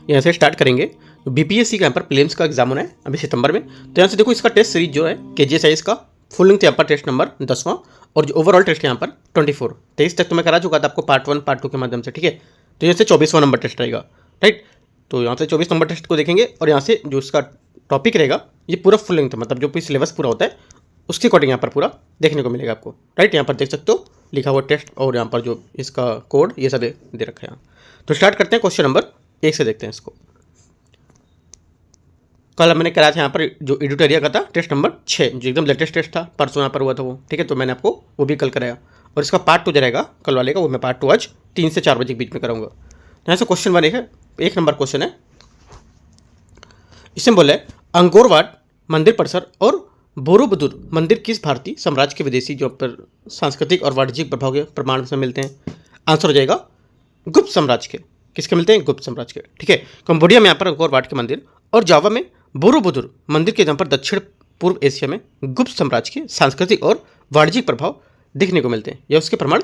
यहाँ से स्टार्ट करेंगे। तो बीपीएससी का यहाँ पर प्रीलिम्स का एग्जाम होना है अभी सितंबर में। तो यहाँ से देखो इसका टेस्ट सीरीज जो है केजीएसआईएस का फुल लेंथ यहाँ पर टेस्ट नंबर 10वां और जो ओवरऑल टेस्ट यहाँ पर 23 तक तो मैं करा चुका था आपको पार्ट 1 पार्ट 2 के माध्यम से, ठीक है। तो यहाँ से 24वां नंबर टेस्ट रहेगा, राइट। तो यहाँ से 24 नंबर टेस्ट को देखेंगे और यहाँ से जो इसका टॉपिक रहेगा ये पूरा फुल लेंथ, मतलब जो भी सिलेबस पूरा होता है उसके अकॉर्डिंग यहाँ पर पूरा देखने को मिलेगा आपको, राइट। यहाँ पर देख सकते हो लिखा हुआ टेस्ट और यहाँ पर जो इसका कोड ये सब दे रखा है यहाँ। तो स्टार्ट करते हैं क्वेश्चन नंबर 1 से, देखते हैं इसको। कल मैंने कराया था यहाँ पर जो एडिटोरिया का था टेस्ट नंबर 6, जो एकदम लेटेस्ट टेस्ट था, परसों यहाँ पर हुआ था वो, ठीक है। तो मैंने आपको वो भी कल कराया और इसका पार्ट 2 जो रहेगा कल वाले का वो मैं पार्ट 2 आज 3 से 4 बजे के बीच में कराऊंगा। यहाँ से क्वेश्चन 1 है, 1 नंबर क्वेश्चन है। इसमें बोला है अंकोर वाट मंदिर परिसर और बोरोबुदुर मंदिर किस भारतीय साम्राज्य के विदेशी जो पर सांस्कृतिक और वाणिज्यिक प्रभाव के प्रमाण से मिलते हैं? आंसर हो जाएगा गुप्त साम्राज्य के। किसके मिलते हैं? गुप्त साम्राज्य के, ठीक है। कंबोडिया में यहाँ पर अंकोर वाट के मंदिर और जावा में बोरोबुदुर मंदिर के यहाँ पर दक्षिण पूर्व एशिया में गुप्त साम्राज्य के सांस्कृतिक और वाणिज्यिक प्रभाव देखने को मिलते हैं या उसके प्रमाण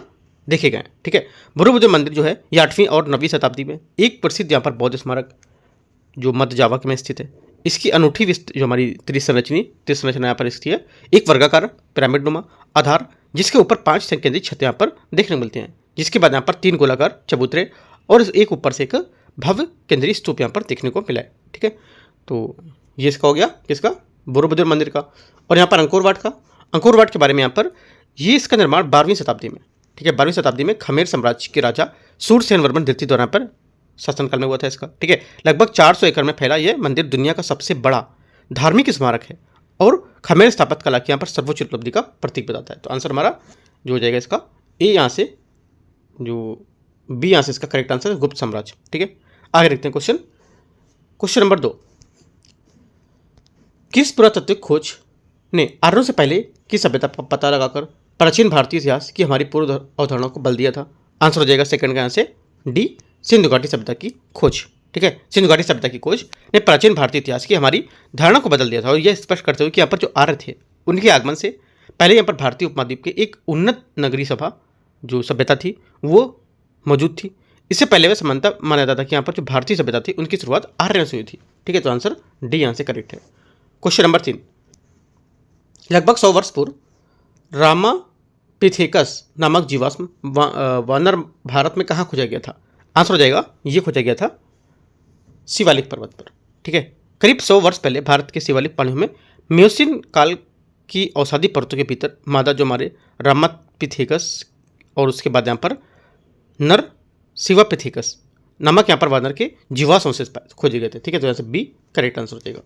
देखे गए हैं, ठीक है। बोरोबुदुर मंदिर जो है ये 8वीं और 9वीं शताब्दी में एक प्रसिद्ध यहाँ पर बौद्ध स्मारक जो मध्य जावा में स्थित है। इसकी अनूठी जो हमारी त्रिसंरचना यहाँ पर स्थित है, एक वर्गाकार पिरामिड नुमा आधार जिसके ऊपर 5 संकेंद्रित छत यहाँ पर देखने को मिलती हैं, जिसके बाद यहाँ पर 3 गोलाकार चबूतरे और एक ऊपर से एक भव्य केंद्रीय स्तूप यहाँ पर देखने को मिला है, ठीक है। तो ये इसका हो गया किसका? बोरोबुदुर मंदिर का। और यहाँ पर अंकोर वाट के बारे में यहाँ पर ये इसका निर्माण 12वीं शताब्दी में, ठीक है, 12वीं शताब्दी में खमेर साम्राज्य के राजा सूरसेन वर्मन द्वितीय द्वारा पर शासनकाल में हुआ था इसका, ठीक है। लगभग 400 एकड़ में फैला यह मंदिर दुनिया का सबसे बड़ा धार्मिक स्मारक है और खमेर स्थापत्य कला की यहाँ पर सर्वोच्च उपलब्धि का प्रतीक बताता है। तो आंसर हमारा जो हो जाएगा इसका ए, यहाँ से जो बी, यहाँ से इसका करेक्ट आंसर है गुप्त साम्राज्य, ठीक है। आगे देखते हैं क्वेश्चन नंबर 2। किस पुरातात्विक खोज ने आर्यों से पहले की सभ्यता का पता लगाकर प्राचीन भारतीय इतिहास की हमारी पूर्व अवधारणा को बल दिया था? आंसर हो जाएगा सेकंड का यहाँ से डी, सिंधु घाटी सभ्यता की खोज, ठीक है। सिंधु घाटी सभ्यता की खोज ने प्राचीन भारतीय इतिहास की हमारी धारणा को बदल दिया था और यह स्पष्ट करते हुए कि यहाँ पर जो आर्य थे उनके आगमन से पहले यहाँ पर भारतीय उपमहाद्वीप के एक उन्नत नगरीय सभा जो सभ्यता थी वो मौजूद थी। इससे पहले वह समानता माना जाता था कि यहाँ पर जो भारतीय सभ्यता थी उनकी शुरुआत आर्यों से हुई थी, ठीक है। तो आंसर डी यहाँ से करेक्ट है। Question number 3। लगभग 100 वर्ष पूर्व रामापिथेकस नामक जीवाश्म वानर भारत में कहाँ खोजा गया था? आंसर हो जाएगा ये खोजा गया था शिवालिक पर्वत पर, ठीक है। करीब 100 वर्ष पहले भारत के शिवालिक पानियों में मियोसीन काल की औषधि परतों के भीतर मादा जो हमारे रामापिथेकस और उसके बाद यहाँ पर नर शिवापिथेकस नामक यहाँ पर वानर के जीवाश्म से खोजे गए थे, ठीक है। तो यहाँ से बी करेक्ट आंसर हो जाएगा।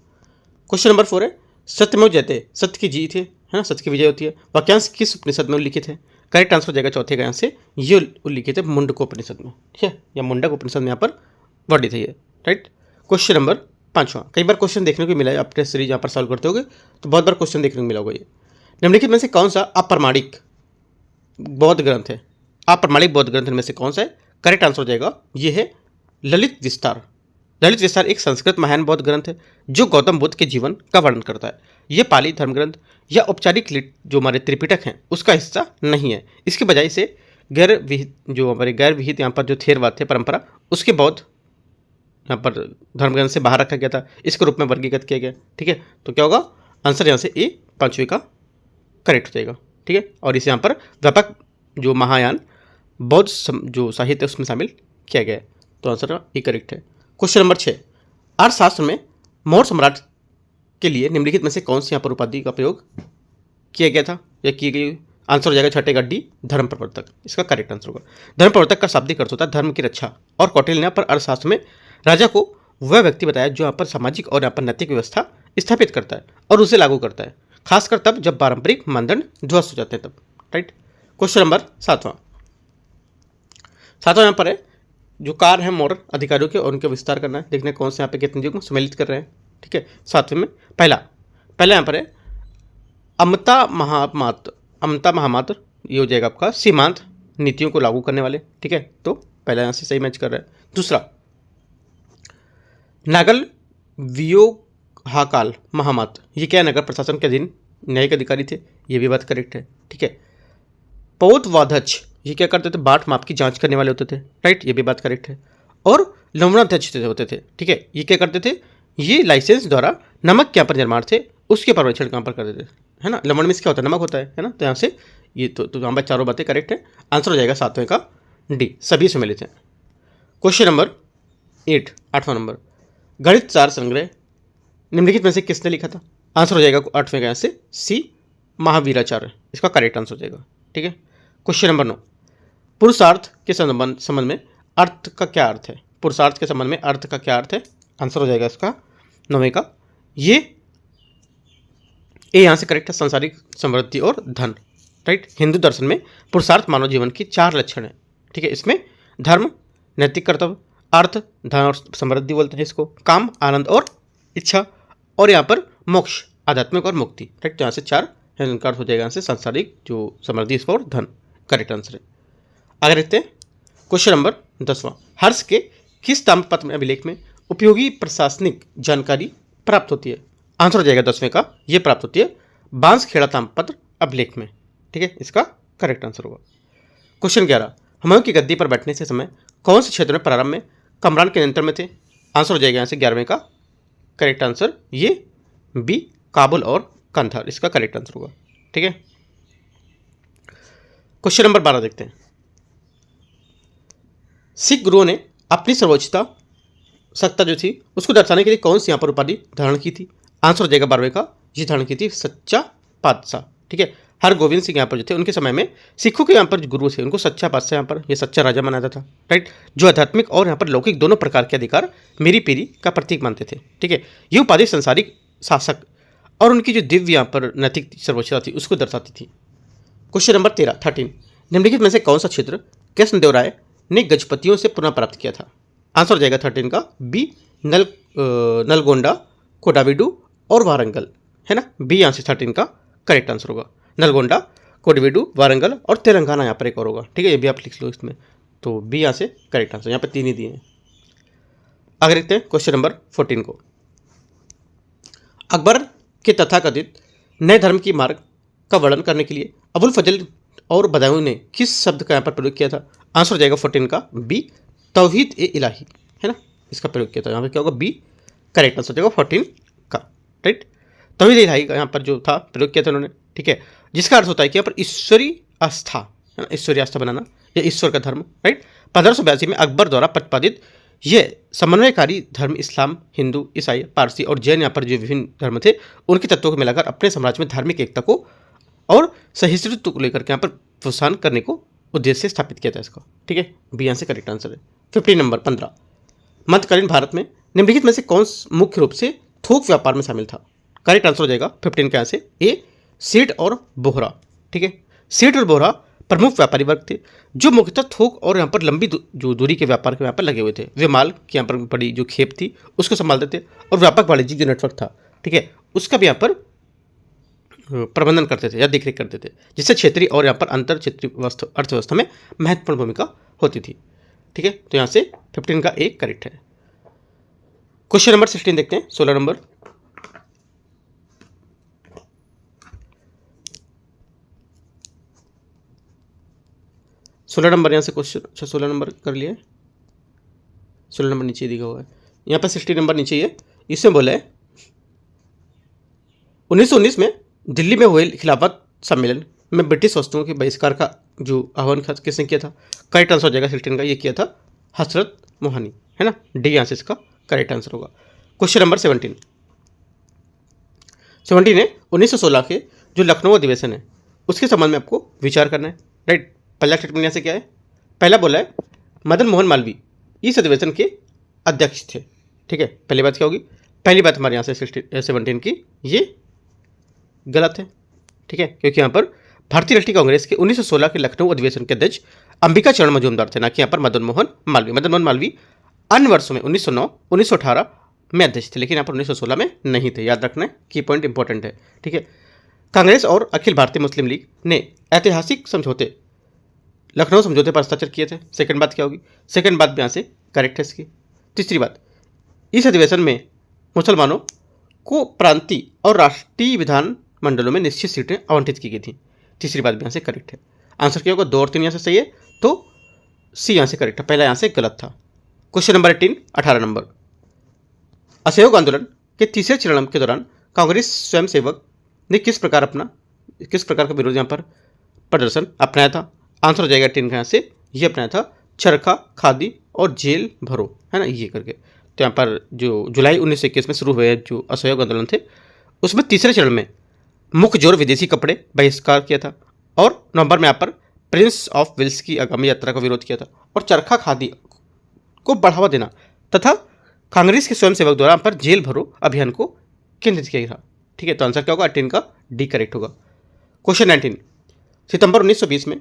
क्वेश्चन नंबर 4 है सत्यमेव जयते, सत्य की जीत है ना, सत्य की विजय होती है। वाक्यांश किस उपनिषद में उल्लिखित है? करेक्ट आंसर हो जाएगा चौथे का यहाँ से ये उल्लिखित है मुंडक उपनिषद में, ठीक है, या मुंडक उपनिषद में यहाँ पर वर्णित है ये, राइट। क्वेश्चन नंबर 5वां। कई बार क्वेश्चन देखने को मिला है, आप टेस्ट सीरीज यहाँ पर सॉल्व करते होगे तो बहुत बार क्वेश्चन देखने को मिला होगा। ये निम्नलिखित में से कौन सा अप्रमाणिक बौद्ध ग्रंथ है? अप्रमाणिक बौद्ध ग्रंथ में से कौन सा है? करेक्ट आंसर हो जाएगा ये है ललित विस्तार। ललित विस्तार एक संस्कृत महान बौद्ध ग्रंथ है जो गौतम बुद्ध के जीवन का वर्णन करता है। यह पाली धर्म ग्रंथ या औपचारिक जो हमारे त्रिपिटक हैं उसका हिस्सा नहीं है। इसके बजाय से गैर विहित यहाँ पर जो थेरवाद थे परंपरा उसके बौद्ध यहाँ पर धर्म ग्रंथ से बाहर रखा गया था, इसके रूप में वर्गीकृत किया गया, ठीक है। तो क्या होगा आंसर यहाँ से ए 5वीं का करेक्ट हो जाएगा, ठीक है। और इसे यहाँ पर व्यापक जो महायान बौद्ध जो साहित्य उसमें शामिल किया गया है। तो आंसर ए करेक्ट है। Question number 6। अर्थशास्त्र में मौर्य सम्राट के लिए निम्नलिखित में से कौन सी यहाँ पर उपाधि का प्रयोग किया गया था या की गई? आंसर हो जाएगा छठे का डी, धर्म प्रवर्तक, इसका करेक्ट आंसर होगा। धर्म प्रवर्तक का शाब्दिक अर्थ होता है धर्म की रक्षा। और कौटिल्य ने यहाँ पर अर्थशास्त्र में राजा को वह व्यक्ति बताया जो यहाँ पर सामाजिक और यहाँ पर नैतिक व्यवस्था स्थापित करता है और उसे लागू करता है, खासकर तब जब पारंपरिक मानदंड ध्वस्त हो जाते हैं तब, राइट। क्वेश्चन नंबर 7वां यहाँ पर है जो कार्य है मौर्य अधिकारियों के और उनके विस्तार करना है, देखने कौन से यहाँ पे कितने युग सम्मिलित कर रहे हैं, ठीक है। 7वें में पहला यहाँ पर है अमता महामात्र, ये हो जाएगा आपका सीमांत नीतियों को लागू करने वाले, ठीक है। तो पहला यहाँ से सही मैच कर रहा है। दूसरा नागल वियोहाकाल महामात्र, ये क्या नगर प्रशासन के अधीन न्यायिक अधिकारी थे, ये भी बात करेक्ट है, ठीक है। पौतवाध्यक्ष ये क्या करते थे, बाट माप की जांच करने वाले होते थे, राइट, ये भी बात करेक्ट है। और लवणाध्यक्ष होते थे, ठीक है, ये क्या करते थे, ये लाइसेंस द्वारा नमक के यहाँ पर निर्माण थे उसके पर्यवेक्षण कहाँ पर करते थे, है ना। लवण में क्या होता है, नमक होता है ना। तो यहाँ से ये तो यहाँ पर चारों बातें करेक्ट है। आंसर हो जाएगा 7वें का डी, सभी सम्मिलित हैं। क्वेश्चन नंबर 8, 8वां नंबर, गणित सार संग्रह निम्नलिखित में से किसने लिखा था। आंसर हो जाएगा 8वें का यहाँ से सी, महावीराचार्य, इसका करेक्ट आंसर हो जाएगा, ठीक है। क्वेश्चन नंबर 9, पुरुषार्थ के संबंध में अर्थ का क्या अर्थ है। पुरुषार्थ के संबंध में अर्थ का क्या अर्थ है, आंसर हो जाएगा इसका 9वें का ये यहाँ से करेक्ट है, सांसारिक समृद्धि और धन, राइट। हिंदू दर्शन में पुरुषार्थ मानव जीवन की 4 लक्षण है, ठीक है। इसमें धर्म, नैतिक कर्तव्य, अर्थ, धन और समृद्धि बोलते हैं इसको, काम, आनंद और इच्छा, और यहाँ पर मोक्ष, आध्यात्मिक और मुक्ति, राइट। तो यहाँ से 4 है, इनका अर्थ हो जाएगा यहाँ से सांसारिक जो समृद्धि इसका और धन, करेक्ट आंसर है। आगे देखते हैं क्वेश्चन नंबर 10वां, हर्ष के किस ताम्रपत्र में अभिलेख में उपयोगी प्रशासनिक जानकारी प्राप्त होती है। आंसर हो जाएगा 10वें का, ये प्राप्त होती है बांसखेड़ा ताम्रपत्र अभिलेख में, ठीक है, इसका करेक्ट आंसर होगा। क्वेश्चन 11, हुमायूं की गद्दी पर बैठने से समय कौन से क्षेत्र में प्रारंभ में कमरान के नियंत्रण में थे। आंसर हो जाएगा यहाँ से 11वें का करेक्ट आंसर ये बी, काबुल और कंधार, इसका करेक्ट आंसर होगा, ठीक है। क्वेश्चन नंबर 12 देखते हैं, सिख गुरुओं ने अपनी सर्वोच्चता सत्ता जो थी उसको दर्शाने के लिए कौन सी यहाँ पर उपाधि धारण की थी। आंसर हो जाएगा 12वें का, ये धारण की थी सच्चा पातशाह, ठीक है। हरगोविंद सिंह यहाँ पर जो थे उनके समय में सिखों के यहाँ पर जो गुरु थे उनको सच्चा पातशाह यहाँ पर ये सच्चा राजा माना जाता था, राइट, जो आध्यात्मिक और यहाँ पर लौकिक दोनों प्रकार के अधिकार मेरी पीरी का प्रतीक मानते थे, ठीक है। ये उपाधि संसारिक शासक और उनकी जो दिव्य यहाँ पर नैतिक सर्वोच्चता थी उसको दर्शाती थी। क्वेश्चन नंबर 13 निम्नलिखित में से कौन सा क्षेत्र कृष्णदेवराय ने गजपतियों से पुनः प्राप्त किया था। आंसर हो जाएगा 13 का बी, नलगोंडा, कोडाविडू और वारंगल, है ना। बी यहाँ से 13 का करेक्ट आंसर होगा, नलगोंडा, कोडाविडू, वारंगल और तेलंगाना यहाँ पर एक और होगा, ठीक है, ये भी आप लिख लो इसमें। तो बी यहाँ से करेक्ट आंसर, यहाँ पर 3 ही दिए हैं। आगे देखते हैं क्वेश्चन नंबर 14 को, अकबर के तथाकथित नए धर्म की मार्ग का वर्णन करने के लिए अबुल फजल और बदायूं ने किस शब्द का यहाँ पर प्रयोग किया था। आंसर हो जाएगा 14 का बी, तौहीद ए इलाही, है ना, इसका प्रयोग किया था। यहाँ पर क्या होगा बी करेक्ट आंसर हो जाएगा 14 का, राइट। तौहीद ए इलाही का यहाँ पर जो था प्रयोग किया था उन्होंने, ठीक है, जिसका अर्थ होता है कि यहाँ पर ईश्वरी आस्था, है ना, ईश्वरी आस्था बनाना या ईश्वर का धर्म, राइट। 1582 में अकबर द्वारा प्रतिपादित यह समन्वयकारी धर्म इस्लाम, हिंदू, ईसाई, पारसी और जैन यहाँ पर जो विभिन्न धर्म थे उनके तत्वों को मिलाकर अपने साम्राज्य में धार्मिक एकता को और सहिष्णुत्व को लेकर के यहाँ पर प्रोत्साहन करने को उद्देश्य से स्थापित किया था इसका, ठीक है, बी यहाँ से करेक्ट आंसर है। 15 नंबर 15 मध्यकालीन भारत में निम्नलिखित में से कौन मुख्य रूप से थोक व्यापार में शामिल था। करेक्ट आंसर हो जाएगा 15 के यहाँ से ए, सेठ और बोहरा, ठीक है। सेठ और बोहरा प्रमुख व्यापारी वर्ग थे जो मुख्यतः थोक और यहाँ पर लंबी जो दूरी के व्यापार के यहाँ पर लगे हुए थे। वे माल की यहाँ पर बड़ी जो खेप थी उसको संभालते थे और व्यापक वाणिज्यिक जो नेटवर्क था, ठीक है, उसका भी यहाँ पर प्रबंधन करते थे या देखरेख करते थे, जिससे क्षेत्रीय और यहाँ पर अंतर क्षेत्रीय अर्थव्यवस्था में महत्वपूर्ण भूमिका होती थी, ठीक है। तो यहाँ से 15 का एक करेक्ट है। क्वेश्चन नंबर 16 देखते हैं, 16 नंबर, यहाँ से क्वेश्चन, अच्छा 16 नंबर कर लिया है, 16 नंबर नीचे दिया हुआ है, यहाँ पर 16 नंबर नीचे ही है। इसमें बोला है 1919 में दिल्ली में हुए खिलाफत सम्मेलन में ब्रिटिश वस्तुओं के बहिष्कार का जो आह्वान किसने किया था। करेक्ट आंसर हो जाएगा 16 का, ये किया था हजरत मोहानी, है ना, डी यहाँ से इसका करेक्ट आंसर होगा। क्वेश्चन नंबर 17 है 1916 के जो लखनऊ अधिवेशन है उसके संबंध में आपको विचार करना है, राइट। पहला स्टेटमेंट यहाँ से क्या है, पहला बोला है मदन मोहन मालवीय इस अधिवेशन के अध्यक्ष थे, ठीक है। पहली बात क्या होगी, पहली बात हमारे यहाँ से 17 की ये गलत है, ठीक है, क्योंकि यहाँ पर भारतीय राष्ट्रीय कांग्रेस के 1916 के लखनऊ अधिवेशन के अध्यक्ष अंबिका चरण मजूमदार थे, ना कि यहाँ पर मदन मोहन मालवीय। मदन मोहन मालवीय अन्य वर्षों में 1909, 1918 में अध्यक्ष थे, लेकिन यहाँ पर 1916 में नहीं थे, याद रखना है, की पॉइंट इंपॉर्टेंट है, ठीक है। कांग्रेस और अखिल भारतीय मुस्लिम लीग ने ऐतिहासिक समझौते लखनऊ समझौते पर हस्ताक्षर किए थे। सेकंड बात क्या होगी, सेकंड बात भी यहाँ से करेक्ट है इसकी। तीसरी बात, इस अधिवेशन में मुसलमानों को प्रांतीय और राष्ट्रीय विधान मंडलों में निश्चित सीटें आवंटित की गई थी। तीसरी बात भी यहाँ से करेक्ट है। आंसर क्या होगा, 2 और 3 यहाँ से सही है, तो सी यहाँ से करेक्ट है, पहला यहाँ से गलत था। Question number 18, 18 number. असहयोग आंदोलन के तीसरे चरण के दौरान कांग्रेस स्वयंसेवक ने किस प्रकार का विरोध यहाँ पर प्रदर्शन अपनाया था? आंसर हो जाएगा 18 का यहाँ से, ये अपनाया था चरखा, खादी और जेल भरो, है ना, ये करके। तो यहाँ पर जो जुलाई 1921 में शुरू हुए जो असहयोग आंदोलन थे, उसमें तीसरे चरण में मुख्य जोर विदेशी कपड़े बहिष्कार किया था, और नवंबर में यहाँ पर प्रिंस ऑफ वेल्स की आगामी यात्रा का विरोध किया था, और चरखा खादी को बढ़ावा देना तथा कांग्रेस के स्वयंसेवक द्वारा पर जेल भरो अभियान को केंद्रित किया था। ठीक है, तो आंसर क्या होगा, 18 का डी करेक्ट होगा। क्वेश्चन 19, सितंबर 1920 में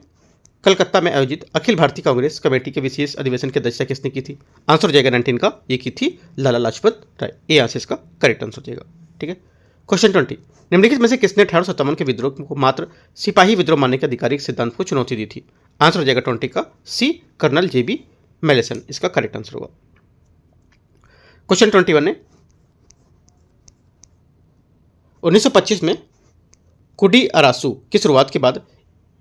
कलकत्ता में आयोजित अखिल भारतीय कांग्रेस कमेटी के विशेष अधिवेशन की अध्यक्षता किसने की थी? आंसर हो जाएगा 19 का, ये की थी लाला लाजपत राय, ये आंसर इसका करेक्ट आंसर हो जाएगा। ठीक है, क्वेश्चन 20, निम्नलिखित में से किसने 1857 के विद्रोह को मात्र सिपाही विद्रोह मानने के आधिकारिक सिद्धांत को चुनौती दी थी? आंसर हो जाएगा 20 का सी, कर्नल JB मेलेसन, इसका करेक्ट आंसर होगा। क्वेश्चन 21 ने 1925 में कुडी अरासू की शुरुआत के बाद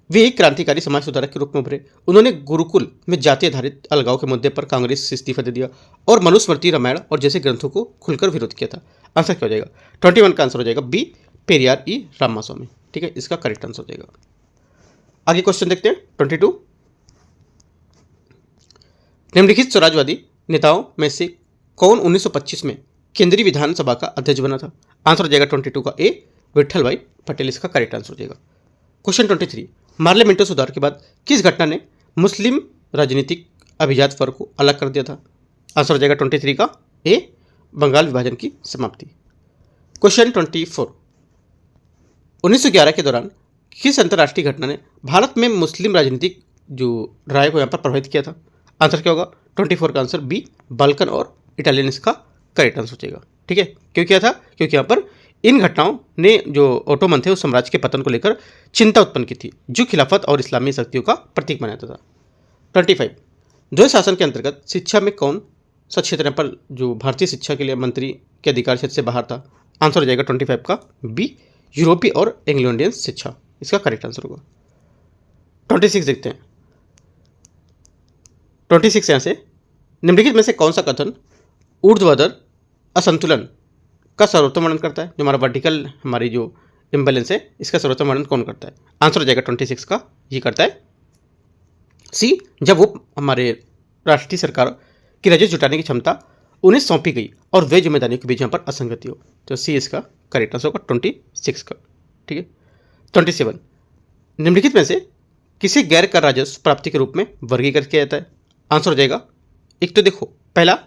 वे एक क्रांतिकारी समाज सुधारक के रूप में उभरे। उन्होंने गुरुकुल में जाति आधारित अलगाव के मुद्दे पर कांग्रेस से इस्तीफा दे दिया और मनुस्मृति, रामायण और जैसे ग्रंथों को खुलकर विरोध किया था। आंसर क्या हो जाएगा, 21 का आंसर हो जाएगा बी, पेरियार ई रामास्वामी। ठीक है, इसका करेक्ट आंसर हो जाएगा। आगे क्वेश्चन देखते हैं 22, निम्नलिखित स्वराजवादी नेताओं में से कौन 1925 में केंद्रीय विधानसभा का अध्यक्ष बना था? आंसर हो जाएगा 22 का ए, विठल भाई पटेल, इसका करेक्ट आंसर हो जाएगा। क्वेश्चन 23, पार्लियामेंट्री सुधार के बाद किस घटना ने मुस्लिम राजनीतिक अभिजात वर्ग को अलग कर दिया था? आंसर हो जाएगा 23 का ए, बंगाल विभाजन की समाप्ति। क्वेश्चन 24, 1911 के दौरान किस अंतर्राष्ट्रीय घटना ने भारत में मुस्लिम राजनीतिक जो राय को यहाँ पर प्रभावित किया था? आंसर क्या होगा, 24 का आंसर बी, बाल्कन और इटालियन, इसका करेक्ट आंसर हो जाएगा। ठीक है, क्यों किया था? क्योंकि यहाँ पर इन घटनाओं ने जो ओटोमन थे उस साम्राज्य के पतन को लेकर चिंता उत्पन्न की थी, जो खिलाफत और इस्लामी शक्तियों का प्रतीक बनाता था। 25, द्वैध शासन के अंतर्गत शिक्षा में कौन सा क्षेत्र पर जो भारतीय शिक्षा के लिए मंत्री के अधिकार क्षेत्र से बाहर था? आंसर हो जाएगा 25 का बी, यूरोपीय और एंग्लो इंडियन शिक्षा, इसका करेक्ट आंसर होगा। 26 देखते हैं, 26 यहाँ से निम्नलिखित में से कौन सा कथन ऊर्ध्वाधर असंतुलन का सर्वोत्तम वर्णन करता है? जो हमारा वर्टिकल हमारी जो इम्बैलेंस है, इसका सर्वोत्तम वर्णन कौन करता है? आंसर हो जाएगा 26 का, ये करता है सी, जब वो हमारे राष्ट्रीय सरकार की राजस्व जुटाने की क्षमता उन्हें सौंपी गई और वे जिम्मेदारियों के बीच यहाँ पर असंगति हो, तो सी इसका करेक्ट आंसर होगा 26 का। ठीक है, 27, निम्नलिखित में से किसी गैर कर राजस्व प्राप्ति के रूप में वर्गीकृत किया जाता है? आंसर हो जाएगा, एक तो देखो पहला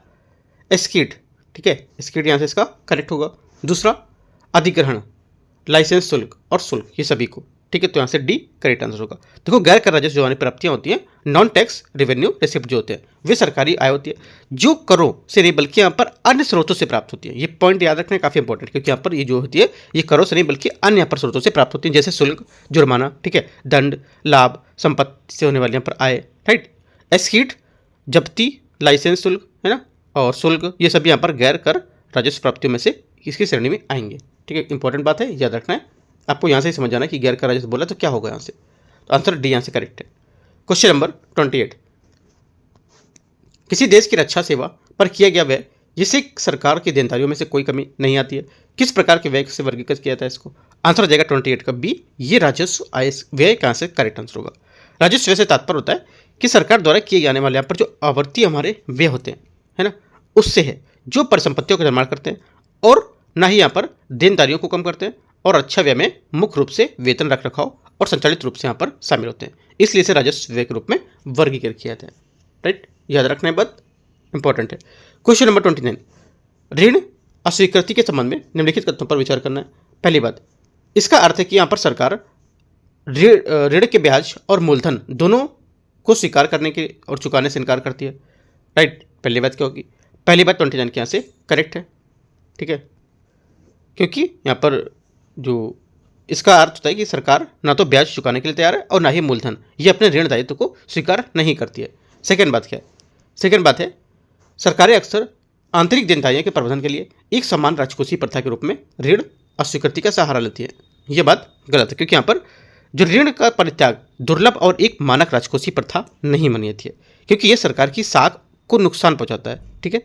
एस्कीट, ठीक है, एस्कीट यहाँ से इसका करेक्ट होगा। दूसरा अधिग्रहण, लाइसेंस शुल्क और शुल्क, ये सभी को, ठीक है, तो यहाँ से डी करेक्ट आंसर होगा। देखो गैर कर राजस्व जो हमारी प्राप्तियाँ होती हैं, नॉन टैक्स रेवेन्यू रिसिप्ट जो होते हैं, वे सरकारी आय होती है जो करों से नहीं बल्कि यहाँ पर अन्य स्रोतों से प्राप्त होती है। ये पॉइंट याद रखना काफ़ी इंपॉर्टेंट, क्योंकि यहाँ पर ये जो होती है ये करों से नहीं बल्कि अन्य यहाँ पर स्रोतों से प्राप्त होती है, जैसे शुल्क, जुर्माना, ठीक है, दंड, लाभ, संपत्ति से होने वाली यहाँ पर आय, राइट। एस्कीट जब्ती, लाइसेंस शुल्क, है ना, और शुल्क, ये सभी यहाँ पर गैर कर राजस्व प्राप्तियों में से किसकी श्रेणी में आएंगे। ठीक है, इंपॉर्टेंट बात है, याद रखना है आपको, यहाँ से ही समझ जाना है कि गैर कर राजस्व बोला तो क्या होगा यहाँ से, तो आंसर डी यहाँ से करेक्ट है। क्वेश्चन नंबर 28, किसी देश की रक्षा सेवा पर किया गया व्यय जिसे सरकार की देनदारियों में से कोई कमी नहीं आती है, किस प्रकार के व्यय से वर्गीकृत किया जाता है इसको? आंसर हो जाएगा 28 का बी, ये राजस्व आय व्यय कहाँ से करेक्ट आंसर होगा। राजस्व व्यय से तात्पर्य होता है कि सरकार द्वारा किए जाने वाले यहाँ पर जो आवर्ती हमारे व्यय होते हैं, है ना, उससे है जो परिसंपत्तियों का निर्माण करते हैं और ना ही यहाँ पर देनदारियों को कम करते हैं, और अच्छा व्यय में मुख्य रूप से वेतन रख रखाव और संचालित रूप से यहाँ पर शामिल होते हैं, इसलिए इसे राजस्व व्यय के रूप में वर्गीकृत किया जाता है, राइट, याद रखना है, बात इंपॉर्टेंट है। क्वेश्चन नंबर 29, ऋण अस्वीकृति के संबंध में निम्नलिखित कथनों पर विचार करना है। पहली बात, इसका अर्थ है कि यहाँ पर सरकार ऋण के ब्याज और मूलधन दोनों को स्वीकार करने के और चुकाने से इनकार करती है, राइट। पहली बात क्या होगी? पहली बात 29 के यहाँ से करेक्ट है, ठीक है, क्योंकि यहाँ पर जो इसका अर्थ होता है कि सरकार ना तो ब्याज चुकाने के लिए तैयार है और ना ही मूलधन, ये अपने ऋण दायित्व को स्वीकार नहीं करती है। सेकेंड बात क्या है? सेकेंड बात है सरकारें अक्सर आंतरिक देनदारियों के प्रबंधन के लिए एक समान राजकोषीय प्रथा के रूप में ऋण अस्वीकृति का सहारा लेती है। ये बात गलत है, क्योंकि यहाँ पर जो ऋण का परित्याग दुर्लभ और एक मानक राजकोषीय प्रथा नहीं मानी जाती है, क्योंकि यह सरकार की साख को नुकसान पहुंचाता है। ठीक है,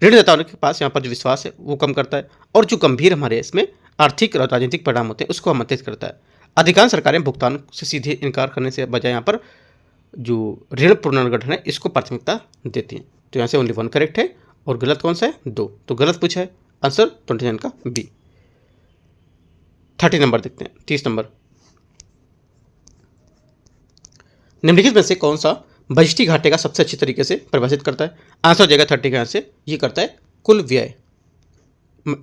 ऋणदाताओं के पास यहाँ पर जो विश्वास है वो कम करता है, और जो गंभीर हमारे इसमें आर्थिक और राजनीतिक परिणाम होते हैं उसको आमंत्रित करता है। अधिकांश सरकारें भुगतान से सीधे इनकार करने से बजाय यहाँ पर जो ऋण पुनर्गठन है इसको प्राथमिकता देती हैं। तो यहाँ से ओनली 1 करेक्ट है, और गलत कौन सा है? 2। तो गलत पूछा है, आंसर 29 का बी। 30 नंबर देखते हैं, 30 नंबर, निम्नलिखित में से कौन सा बजटी घाटे का सबसे अच्छी तरीके से परिभाषित करता है? आंसर हो जाएगा 30 का। यहाँ से ये करता है कुल व्यय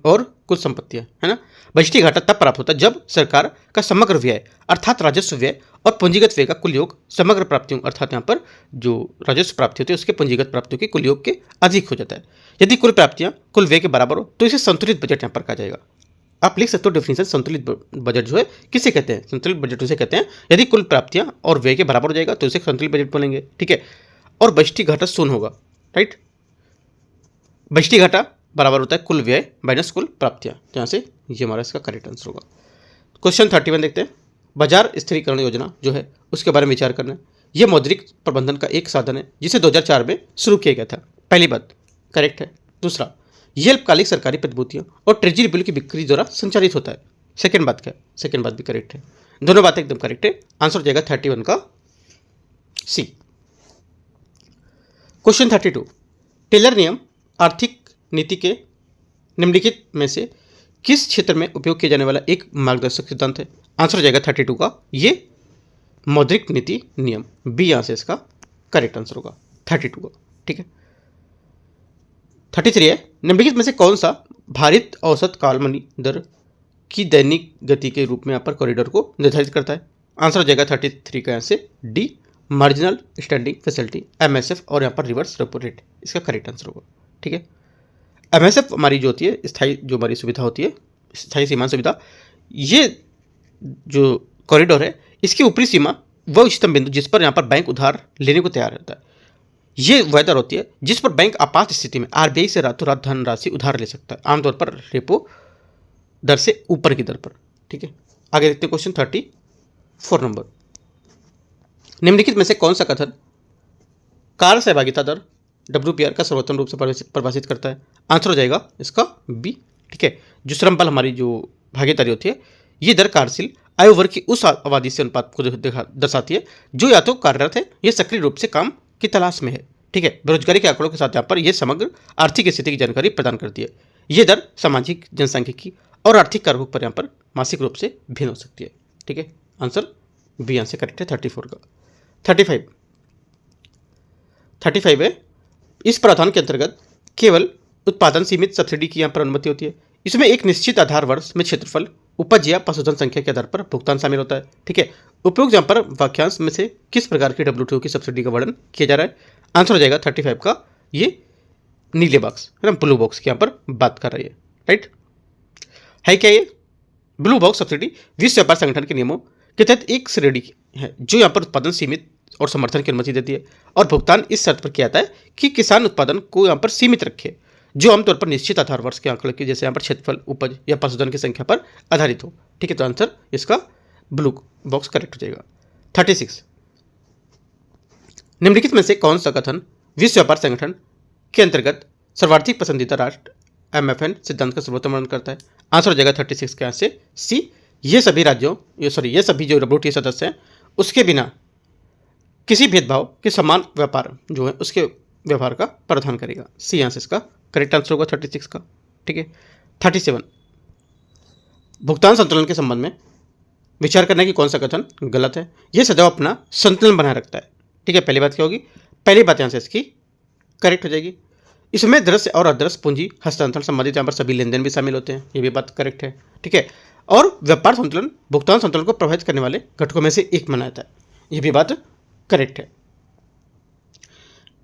और कुल संपत्तियां, है ना। बजटी घाटा तब प्राप्त होता है जब सरकार का समग्र व्यय अर्थात राजस्व व्यय और पूंजीगत व्यय का कुल योग समग्र प्राप्तियों अर्थात यहाँ पर जो राजस्व प्राप्ति होती है उसके पूंजीगत प्राप्तियों के कुल योग के अधिक हो जाता है। यदि कुल प्राप्तियां कुल व्यय के बराबर हो तो इसे संतुलित बजट यहाँ पर कहा जाएगा। आप लिख सकते हो डेफिनेशन, संतुलित बजट जो है किसे कहते हैं? संतुलित बजट उसे कहते हैं यदि कुल प्राप्तियां और व्यय के बराबर हो जाएगा तो इसे संतुलित बजट बोलेंगे। ठीक है, और बजटी घाटा शून्य होगा, राइट। बजटी घाटा बराबर होता है कुल व्यय माइनस कुल प्राप्तियां, तो यहाँ से ये हमारा इसका करेक्ट आंसर होगा। क्वेश्चन 31 देखते हैं। बाजार स्थिरीकरण योजना जो है उसके बारे में विचार करना है। यह मौद्रिक प्रबंधन का एक साधन है जिसे 2004 में शुरू किया गया था। पहली बात करेक्ट है। दूसरा, यह अल्पकालिक सरकारी प्रतिभूतियों और ट्रेजरी बिल की बिक्री द्वारा संचालित होता है। सेकंड बात क्या? सेकंड बात भी करेक्ट है, दोनों बातें एकदम करेक्ट है। आंसर हो जाएगा 31 का सी। क्वेश्चन 32, टेलर नियम आर्थिक नीति के निम्नलिखित में से किस क्षेत्र में उपयोग किया जाने वाला एक मार्गदर्शक सिद्धांत है? आंसर हो जाएगा 32 का ये मौद्रिक नीति नियम, बी यहाँ से इसका करेक्ट आंसर होगा 32 का। ठीक है, 33 है, निम्नलिखित में से कौन सा भारित औसत कालमनी दर की दैनिक गति के रूप में यहाँ पर कॉरिडोर को निर्धारित करता है? आंसर हो जाएगा 33 का यहाँ से D marginal standing facility MSF, और यहाँ पर रिवर्स रेपो रेट इसका करेक्ट आंसर होगा। ठीक है, MSF हमारी जो होती है स्थायी जो हमारी सुविधा होती है, स्थायी सीमांत सुविधा, ये जो कॉरिडोर है इसकी ऊपरी सीमा वह उच्चतम बिंदु जिस पर यहाँ पर बैंक उधार लेने को तैयार रहता है, ये वह दर होती है जिस पर बैंक आपात स्थिति में RBI से रातों रात धनराशि उधार ले सकता है, आमतौर पर रेपो दर से ऊपर की दर पर। ठीक है, आगे देखते हैं क्वेश्चन 34 नंबर, निम्नलिखित में से कौन सा कथन कार सहभागिता दर WPR का सर्वोत्तम रूप से परिभाषित करता है? आंसर हो जाएगा इसका बी। ठीक है, जो श्रम बल हमारी जो भागीदारी होती है ये दर कार्यशील आयु वर्ग की उस आबादी से अनुपात को दर्शाती है जो या तो कार्यरत है या सक्रिय रूप से काम की तलाश में है। ठीक है, बेरोजगारी के आंकड़ों के साथ यहाँ पर यह समग्र आर्थिक स्थिति की जानकारी प्रदान करती है। ये दर सामाजिक जनसांख्यिकी और आर्थिक कारकों पर यहाँ पर मासिक रूप से भिन्न हो सकती है। ठीक है, आंसर बी यहाँ से करेक्ट है 34 का। 35 है, इस प्रावधान के अंतर्गत केवल उत्पादन सीमित सब्सिडी की यहाँ पर अनुमति होती है। इसमें एक निश्चित आधार वर्ष में क्षेत्रफल, उपज या पशुधन संख्या के आधार पर भुगतान शामिल होता है। ठीक है, उपयोग यहाँ पर वाक्यांश में से किस प्रकार की WTO की सब्सिडी का वर्णन किया जा रहा है? आंसर हो जाएगा 35 का ये नीले बॉक्स, है ना, ब्लू बॉक्स की यहाँ पर बात कर रही है। राइट है क्या ये ब्लू बॉक्स सब्सिडी? विश्व व्यापार संगठन के नियमों के तहत एक श्रेणी है जो यहाँ पर उत्पादन सीमित और समर्थन की अनुमति देती है, और भुगतान इस शर्त पर किया जाता है कि किसान उत्पादन को यहाँ पर सीमित रखे जो आमतौर पर निश्चित आधार वर्ष के आंकड़े के जैसे यहाँ पर क्षेत्रफल, उपज या पशुधन की संख्या पर आधारित हो। ठीक है, तो आंसर इसका ब्लू बॉक्स करेक्ट हो जाएगा। 36, निम्नलिखित में से कौन सा कथन विश्व व्यापार संगठन के अंतर्गत सर्वाधिक पसंदीदा राष्ट्र MFN सिद्धांत का सर्वोत्तम वर्णन करता है? आंसर हो जाएगा 36 के यहाँ से सी, ये सभी राज्यों ये सभी जो WTO सदस्य हैं उसके बिना किसी भेदभाव के समान व्यापार जो है उसके व्यवहार का प्रावधान करेगा। सी यहाँ से इसका करेक्ट आंसर होगा 36 का। ठीक है, 37, भुगतान संतुलन के संबंध में विचार करना कि कौन सा कथन गलत है? यह सदैव अपना संतुलन बनाए रखता है। ठीक है, पहली बात क्या होगी? पहली बात यहाँ से इसकी करेक्ट हो जाएगी। इसमें दृश्य और अदृश्य पूंजी हस्तांतरण संबंधित यहाँ पर सभी लेन देन भी शामिल होते हैं, ये भी बात करेक्ट है। ठीक है, और व्यापार संतुलन भुगतान संतुलन को प्रभावित करने वाले घटकों में से एक माना जाता है, ये भी बात करेक्ट है।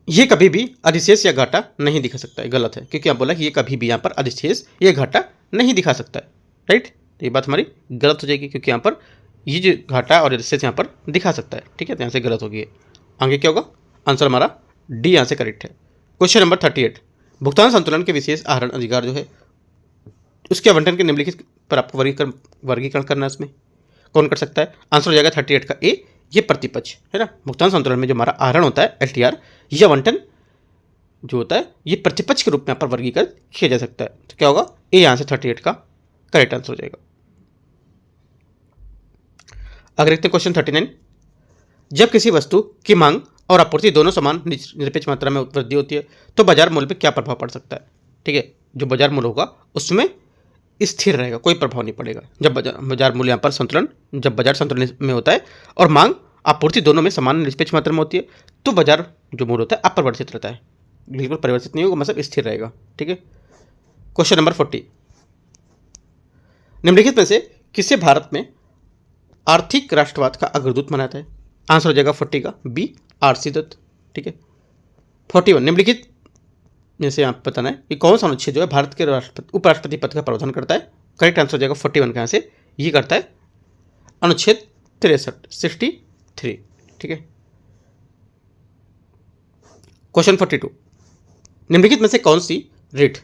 ये कभी भी अधिशेष या घाटा नहीं दिखा सकता है, गलत है, क्योंकि आप बोला कि ये कभी भी यहाँ पर अधिशेष या घाटा नहीं दिखा सकता है। राइट, ये बात हमारी गलत हो जाएगी क्योंकि यहाँ पर ये जो घाटा और अधिशेष यहाँ पर दिखा सकता है। ठीक है, तो यहाँ से गलत होगी। आगे क्या होगा? आंसर हमारा डी यहाँ से करेक्ट है। क्वेश्चन नंबर 38, भुगतान संतुलन के विशेष आहरण अधिकार जो है उसके आवंटन के निम्नलिखित पर आपको वर्गीकरण करना है। इसमें कौन कर सकता है? आंसर हो जाएगा 38 का ए, ये प्रतिपक्ष है ना। भुगतान संतुलन में जो हमारा आहरण होता है LTR या आवंटन जो होता है ये प्रतिपक्ष के रूप में यहाँ पर वर्गीकृत किया जा सकता है। तो क्या होगा? ए यहाँ से 38 का करेक्ट आंसर हो जाएगा। अगर देखते हैं क्वेश्चन 39, जब किसी वस्तु की मांग और आपूर्ति दोनों समान निरपेक्ष मात्रा में वृद्धि होती है तो बाजार मूल्य पर क्या प्रभाव पड़ सकता है? ठीक है, जो बाजार मूल्य होगा उसमें स्थिर रहेगा, कोई प्रभाव नहीं पड़ेगा। जब बाजार मूल्य यहाँ पर संतुलन, जब बाजार संतुलन में होता है और मांग आपूर्ति दोनों में समान निरपेक्ष मात्रा में होती है तो बाजार जो मूल्य होता है अपरिवर्तित रहता है, बिल्कुल परिवर्तित नहीं होगा, मतलब स्थिर रहेगा। ठीक है। क्वेश्चन नंबर 40, निम्नलिखित में से किसे भारत में आर्थिक राष्ट्रवाद का अग्रदूत माना जाता है? आंसर हो जाएगा 40 का बी, RC दत्त। ठीक है। 41, निम्नलिखित में से आप बताना है कि कौन सा अनुच्छेद जो है भारत के उपराष्ट्रपति पद का प्रावधान करता है? करेक्ट आंसर हो जाएगा 41 का यहाँ से ये करता है अनुच्छेद 63। ठीक है। क्वेश्चन 42, निम्नलिखित में से कौन सी रिट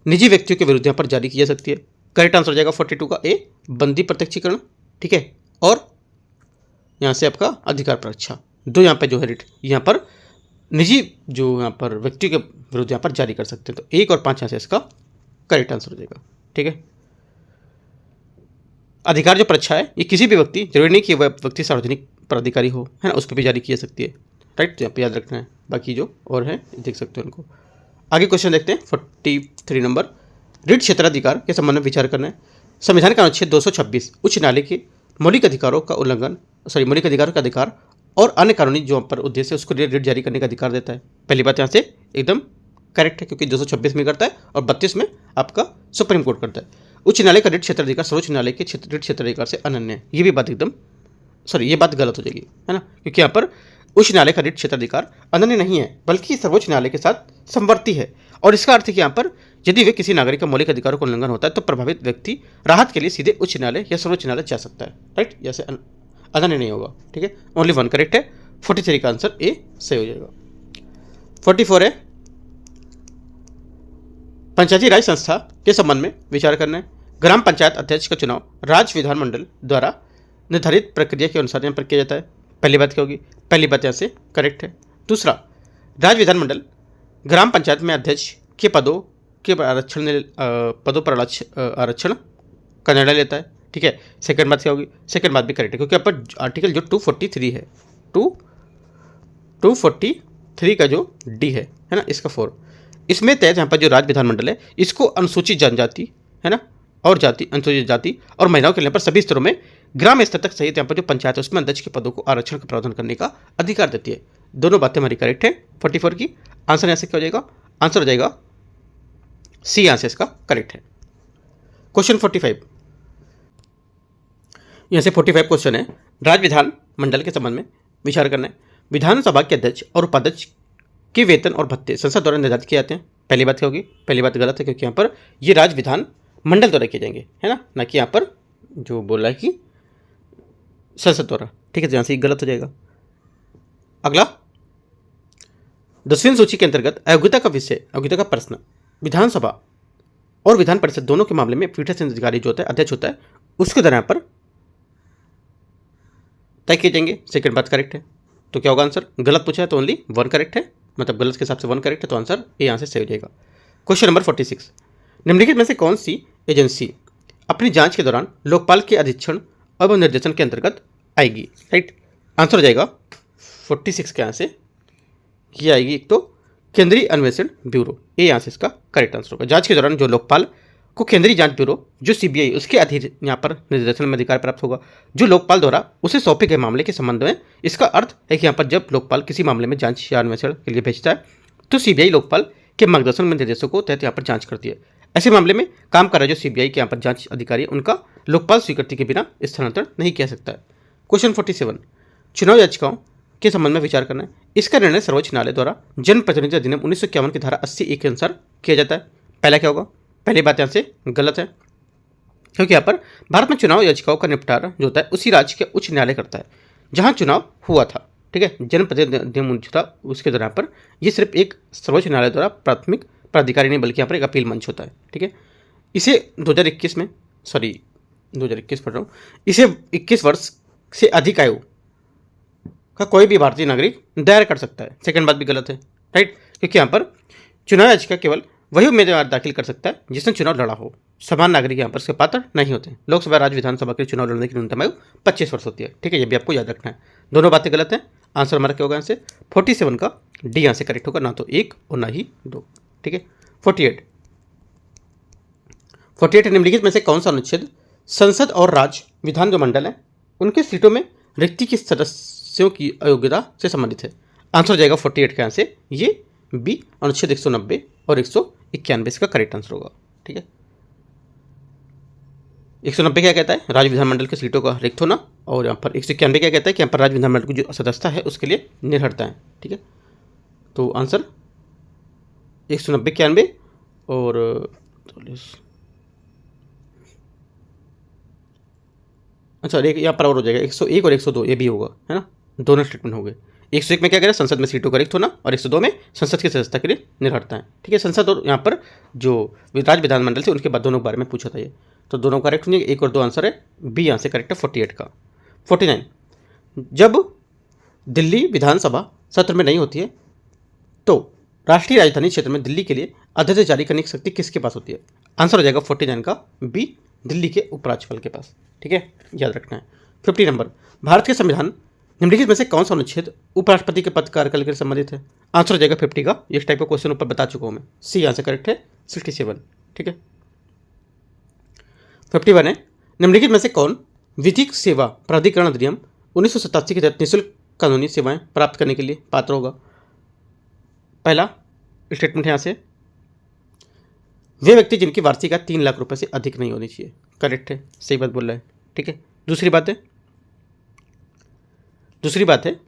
निजी व्यक्तियों के विरुद्ध यहाँ पर जारी की जा सकती है? करेक्ट आंसर हो जाएगा 42 का ए, बंदी प्रत्यक्षीकरण। ठीक है। और यहाँ से आपका अधिकार परीक्षा, दो यहाँ पे जो है रिट यहाँ पर निजी जो यहाँ पर व्यक्ति के विरुद्ध यहाँ पर जारी कर सकते हैं। तो 1 और 5 यहाँ से इसका करेक्ट आंसर हो जाएगा। ठीक है। अधिकार जो परीक्षा है ये किसी भी व्यक्ति, जरूरी नहीं कि वह व्यक्ति सार्वजनिक पदाधिकारी हो, है ना, उस पर भी जारी की जा सकती है। राइट, तो यहाँ पर याद रखना है। बाकी जो और है देख सकते हो उनको। आगे क्वेश्चन देखते हैं 43 नंबर, रिट क्षेत्राधिकार के संबंध में विचार करना है। संविधान का अनुच्छेद 226 उच्च न्यायालय के मौलिक अधिकारों का उल्लंघन, मौलिक अधिकारों का अधिकार और अन्य कानूनी जो पर उद्देश्य है उसको रिट जारी करने का अधिकार देता है। पहली बात यहाँ से एकदम करेक्ट है क्योंकि 226 में करता है और 32 में आपका सुप्रीम कोर्ट करता है। उच्च न्यायालय का रिट क्षेत्राधिकार सर्वोच्च न्यायालय के रिट क्षेत्राधिकार से अनन्य है। ये भी बात एकदम ये बात गलत हो जाएगी, है ना, क्योंकि यहाँ पर उच्च न्यायालय का रिट क्षेत्राधिकार अनन्य नहीं है बल्कि सर्वोच्च न्यायालय के साथ समवर्ती है। और इसका अर्थ है कि यहाँ पर यदि वे किसी नागरिक का मौलिक अधिकारों का उल्लंघन होता है तो प्रभावित व्यक्ति राहत के लिए सीधे उच्च न्यायालय या सर्वोच्च न्यायालय जा सकता है। राइट, जैसे अनन्य नहीं होगा। ठीक है, ओनली 1 करेक्ट है। 43 का आंसर ए सही हो जाएगा। 44 है, पंचायती राज संस्था के संबंध में विचार करना है। ग्राम पंचायत अध्यक्ष का चुनाव राज्य विधानमंडल द्वारा निर्धारित प्रक्रिया के अनुसार यहाँ पर किया जाता है। पहली बात क्या होगी? पहली बात यहाँ से करेक्ट है। दूसरा, राज्य विधानमंडल ग्राम पंचायत में अध्यक्ष के पदों पर आरक्षण का निर्णय लेता है। ठीक है। सेकंड बात क्या होगी? सेकंड बात भी करेक्ट है क्योंकि यहाँ पर आर्टिकल जो 243 है, 243 का जो डी है ना, इसका 4 इसमें तहत यहाँ पर जो राज्य विधानमंडल है इसको अनुसूचित जनजाति, है ना, और अनुसूचित जाति और महिलाओं के लिए पर सभी स्तरों में ग्राम स्तर तक सहित यहाँ पर जो पंचायत है उसमें अध्यक्ष के पदों को आरक्षण का प्रावधान करने का अधिकार देती है। दोनों बातें हमारी करेक्ट है। 44 की आंसर यहाँ से क्या हो जाएगा? आंसर हो जाएगा सी, यहाँ से इसका करेक्ट है। क्वेश्चन 45, यहाँ से 45 क्वेश्चन है, राज्य विधान मंडल के संबंध में विचार करना है। विधानसभा के अध्यक्ष और उपाध्यक्ष के वेतन और भत्ते संसद द्वारा निर्धारित किए जाते हैं। पहली बात क्या होगी? पहली बात गलत है क्योंकि यहाँ पर ये राज्य विधान मंडल द्वारा किए जाएंगे, है ना कि यहाँ पर जो बोला है कि संसद द्वारा। ठीक है, तो यहाँ से गलत हो जाएगा। अगला, 10वीं सूची के अंतर्गत अयोग्यता का विषय, अयोग्यता का प्रश्न, विधानसभा और विधान परिषद दोनों के मामले में पीठासीन अधिकारी जो होता है, अध्यक्ष होता है, उसके द्वारा यहाँ पर तय किए जाएंगे। सेकंड बात करेक्ट है। तो क्या होगा आंसर? गलत पूछा है तो ओनली 1 करेक्ट है, मतलब गलत के हिसाब से 1 करेक्ट है, तो आंसर ए यहाँ से सही हो जाएगा। क्वेश्चन नंबर 46, निम्नलिखित में से कौन सी एजेंसी अपनी जांच के दौरान लोकपाल के अधीक्षण एवं निर्देशन के अंतर्गत आएगी? राइट, आंसर हो जाएगा 46 के यहाँ से ये आएगी एक तो केंद्रीय अन्वेषण ब्यूरो, ए यहाँ से इसका करेक्ट आंसर होगा। जांच के दौरान जो लोकपाल को केंद्रीय जांच ब्यूरो जो CBI उसके अधीन यहाँ पर निर्देशन में अधिकार प्राप्त होगा जो लोकपाल द्वारा उसे सौंपे गए मामले के संबंध में। इसका अर्थ है कि यहाँ पर जब लोकपाल किसी मामले में जांच या अन्वेषण के लिए भेजता है तो CBI लोकपाल के मार्गदर्शन में निर्देशों को तहत यहाँ पर जांच करती है। ऐसे मामले में काम कर रहे जो CBI के यहाँ पर जांच अधिकारी उनका लोकपाल स्वीकृति के बिना स्थानांतरण नहीं किया सकता है। क्वेश्चन 47, चुनाव याचिकाओं के संबंध में विचार करना है। इसका निर्णय सर्वोच्च न्यायालय द्वारा जनप्रतिनिधि अधिनियम 1951 की धारा 80A के अनुसार किया जाता है। पहला क्या होगा? पहली बात यहाँ से गलत है क्योंकि यहाँ पर भारत में चुनाव याचिकाओं का निपटारा जो होता है उसी राज्य के उच्च न्यायालय करता है जहाँ चुनाव हुआ था। ठीक है, जनप्रतिनिधि अधिनियम जो था उसके दौरान पर यह सिर्फ एक सर्वोच्च न्यायालय द्वारा प्राथमिक प्राधिकारी नहीं बल्कि यहाँ पर एक अपील मंच होता है। ठीक है, इसे 2021 में 2021 पढ़ रहा हूँ, इसे 21 वर्ष से अधिक आयु का कोई भी भारतीय नागरिक दायर कर सकता है। सेकंड बात भी गलत है, राइट, क्योंकि यहाँ पर चुनाव याचिका केवल वही उम्मीदवार दाखिल कर सकता है जिसने चुनाव लड़ा हो। समान नागरिक यहाँ पर उसके पात्र नहीं होते। लोकसभा, राज्य विधानसभा के चुनाव लड़ने की न्यूनतम आयु 25 वर्ष होती है। ठीक है, ये भी आपको याद रखना है। दोनों बातें गलत हैं। आंसर हमारा क्या होगा? यहाँ से 47 का डी यहाँ से करेक्ट होगा, ना तो 1 और ना ही 2। ठीक है, 48 निम्नलिखित में से कौन सा अनुच्छेद संसद और राज्य विधान जो मंडल है उनके सीटों में रिक्ति की सदस्यों की अयोग्यता से संबंधित है? आंसर हो जाएगा 48 का यहाँ से ये बी, अनुच्छेद 190 और 191 इसका करेक्ट आंसर होगा। ठीक है, 190 क्या कहता है? राज्य विधानमंडल के सीटों का रिक्त होना, और यहाँ पर 191 क्या कहता है कि यहाँ पर राज्य विधानमंडल की जो सदस्यता है उसके लिए निर्भरता है। ठीक है, तो आंसर 190 91 और अच्छा एक यहाँ पर और हो जाएगा 101 और 102, ये भी होगा, है ना, दोनों स्टेटमेंट हो गए। 101 में क्या कह रहा है? संसद में सीटों का रिक्त होना, और 102 में संसद की सदस्यता के लिए निर्भरता है। ठीक है, संसद और यहाँ पर जो राज्य विधानमंडल से उनके बाद दोनों के बारे में पूछा था ये, तो दोनों करेक्ट होंगे। 1 और 2 आंसर है, बी यहाँ से करेक्ट है 48 का। 49 जब दिल्ली विधानसभा सत्र में नहीं होती है तो राष्ट्रीय राजधानी क्षेत्र में दिल्ली के लिए अध्यादेश जारी करने की शक्ति किसके पास होती है? आंसर हो जाएगा 49 का बी, दिल्ली के उपराज्यपाल के पास। ठीक है, याद रखना है। 50 नंबर, भारत के संविधान निम्नलिखित में से कौन सा अनुच्छेद उपराष्ट्रपति के पद कार्यकाल के संबंधित है? आंसर हो जाएगा 50 का, इस टाइप का क्वेश्चन ऊपर बता चुका हूं मैं। सी आंसर करेक्ट है 67। ठीक है, 51 है, निम्नलिखित में से कौन विधिक सेवा प्राधिकरण अधिनियम 1987 के तहत निःशुल्क कानूनी सेवाएं प्राप्त करने के लिए पात्र होगा? पहला स्टेटमेंट है यहाँ से, वे व्यक्ति जिनकी वार्षिक आय 3 लाख रुपए से अधिक नहीं होनी चाहिए। करेक्ट है, सही बात बोल रहा है। ठीक है, दूसरी बात है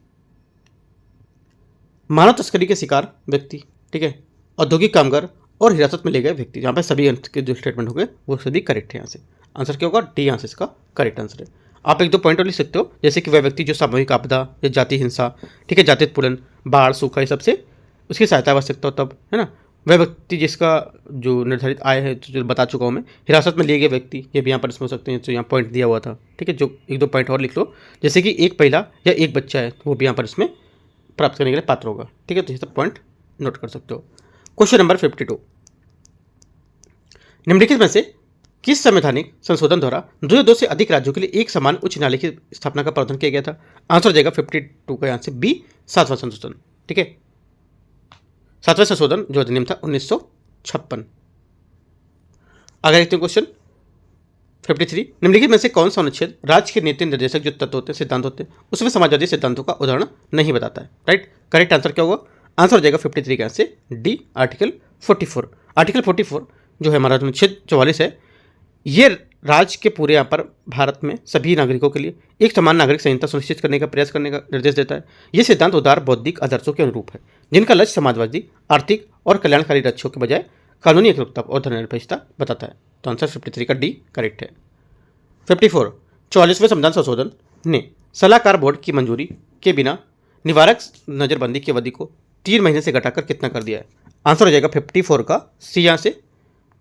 मानव तस्करी के शिकार व्यक्ति, ठीक है, औद्योगिक कामगार और हिरासत में ले गए व्यक्ति। यहाँ पे सभी के जो स्टेटमेंट हो गए वो सभी करेक्ट है। यहाँ से आंसर क्या होगा? डी यहाँ से इसका करेक्ट आंसर है। आप 1-2 पॉइंट और लिख सकते हो, जैसे कि वह व्यक्ति जो सामूहिक आपदा या जाति हिंसा, ठीक है, जाति उत्पीड़न, बाढ़, सूखा, ये सबसे उसकी सहायता आवश्यकता हो तब, है ना, वह व्यक्ति जिसका जो निर्धारित आय है जो बता चुका हूँ मैं, हिरासत में लिए गए व्यक्ति, ये भी यहाँ पर इसमें हो सकते हैं, जो यहाँ पॉइंट दिया हुआ था। ठीक है, जो 1-2 पॉइंट और लिख लो, जैसे कि एक महिला या एक बच्चा है तो वो भी यहाँ पर इसमें प्राप्त करने के लिए पात्र होगा। ठीक है, तो ये सब पॉइंट नोट कर सकते हो। क्वेश्चन नंबर 52, निम्नलिखित में से किस संवैधानिक संशोधन द्वारा 2 से अधिक राज्यों के लिए एक समान उच्च न्यायालय की स्थापना का प्रावधान किया गया था? आंसर हो जाएगा 52 का यहाँ से बी, 7वां संशोधन। ठीक है, 7वां संशोधन जो अधिनियम था 1956। आगे देखते हैं क्वेश्चन 53, निम्नलिखित में से कौन सा अनुच्छेद राज्य के नीति निर्देशक जो तत्व होते हैं, सिद्धांत होते हैं, उसमें समाजवादी सिद्धांतों का उदाहरण नहीं बताता है? राइट, करेक्ट आंसर क्या होगा? आंसर हो जाएगा 53 का यहाँ से डी, आर्टिकल 44। आर्टिकल 44 जो है हमारा अनुच्छेद 44 है, ये राज्य के पूरे यहाँ पर भारत में सभी नागरिकों के लिए एक समान नागरिक संहिता सुनिश्चित करने का प्रयास करने का निर्देश देता है। ये सिद्धांत उदार बौद्धिक आदर्शों के अनुरूप है, जिनका लक्ष्य समाजवादी, आर्थिक और कल्याणकारी लक्ष्यों के बजाय कानूनी एकरूपता और धर्मनिरपेक्षता बताता है। तो आंसर 53 का डी करेक्ट है। 54, 44वें संविधान संशोधन ने सलाहकार बोर्ड की मंजूरी के बिना निवारक नजरबंदी की अवधि को 3 महीने से घटाकर कितना कर दिया है? आंसर हो जाएगा 54 का सी, यहाँ से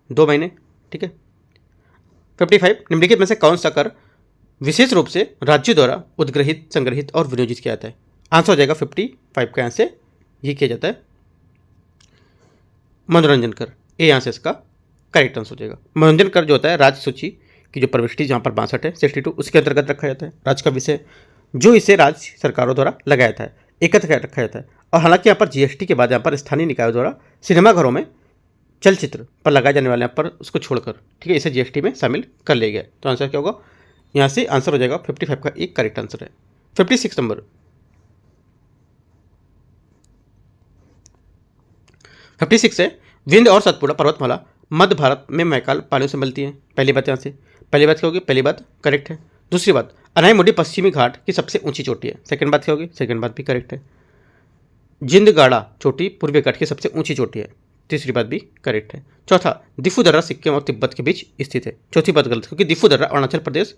2 महीने। ठीक है, 55, निम्नलिखित में से कौन सा कर विशेष रूप से राज्यों द्वारा उद्ग्रहित, संग्रहित और विनियोजित किया जाता है? आंसर हो जाएगा 55 का यहाँ से ये किया जाता है मनोरंजन कर। ए यहाँ से इसका करेक्ट आंसर हो जाएगा। मनोरंजन कर जो होता है राज्य सूची की जो प्रविष्टि जहाँ पर 62 है 62 उसके अंतर्गत रखा जाता है। राज्य का विषय जो इसे राज्य सरकारों द्वारा लगाया जाता है, एकत्र रखा जाता है। और हालांकि यहाँ पर जीएसटी के बाद यहाँ पर स्थानीय निकायों द्वारा सिनेमाघरों में चलचित्र पर लगाए जाने वाले यहाँ पर उसको छोड़कर, ठीक है, इसे जीएसटी में शामिल कर लिया गया। तो आंसर क्या होगा? यहाँ से आंसर हो जाएगा 55 का एक करेक्ट आंसर है। 56 नंबर, 56 है, विंध्य और सतपुड़ा पर्वतमाला मध्य भारत में मैकाल पानियों से मिलती है। पहली बात यहाँ से, पहली बात क्या होगी? पहली बात करेक्ट है। दूसरी बात, अनाईमुडी पश्चिमी घाट की सबसे ऊंची चोटी है। सेकंड बात क्या होगी? सेकंड बात भी करेक्ट है। जिंदगाड़ा चोटी पूर्वी घाट की सबसे ऊंची चोटी है। तीसरी बात भी करेक्ट है। चौथा, दिफू दर्रा सिक्किम और तिब्बत के बीच स्थित है। चौथी बात गलत, क्योंकि दिफू दर्रा अरुणाचल प्रदेश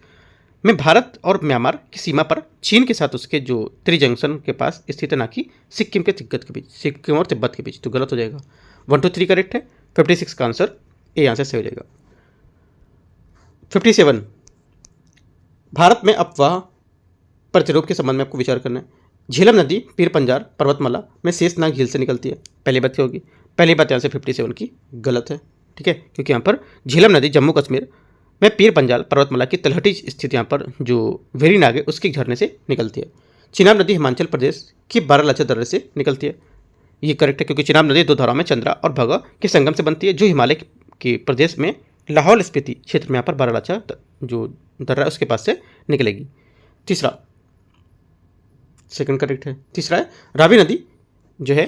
में भारत और म्यांमार की सीमा पर चीन के साथ उसके जो त्रिजंक्शन के पास स्थित है, ना कि सिक्किम के तिब्बत के बीच, सिक्किम और तिब्बत के बीच। तो गलत हो जाएगा। 1 2 3 करेक्ट है। 56 का आंसर ए आंसर सही हो जाएगा। 57, भारत में अपवाह प्रतिरूप के संबंध में आपको विचार करना है। झेलम नदी पीर पंजार पर्वतमाला में शेषनाग झील से निकलती है। पहली बात क्या होगी? पहली बात यहाँ से 57 की गलत है, ठीक है, क्योंकि यहाँ पर झेलम नदी जम्मू कश्मीर में पीर पंजाल पर्वतमाला की तलहटी स्थित यहाँ पर जो वेरीनाग है उसके झरने से निकलती है। चिनाब नदी हिमाचल प्रदेश की बारालाचा दर्रे से निकलती है। ये करेक्ट है, क्योंकि चिनाब नदी दो धाराओं में चंद्रा और भगा के संगम से बनती है, जो हिमालय के प्रदेश में लाहौल स्पीति क्षेत्र में यहाँ पर बारालाचा जो दर्रा है उसके पास से निकलेगी। तीसरा, सेकंड करेक्ट है। तीसरा है रावी नदी जो है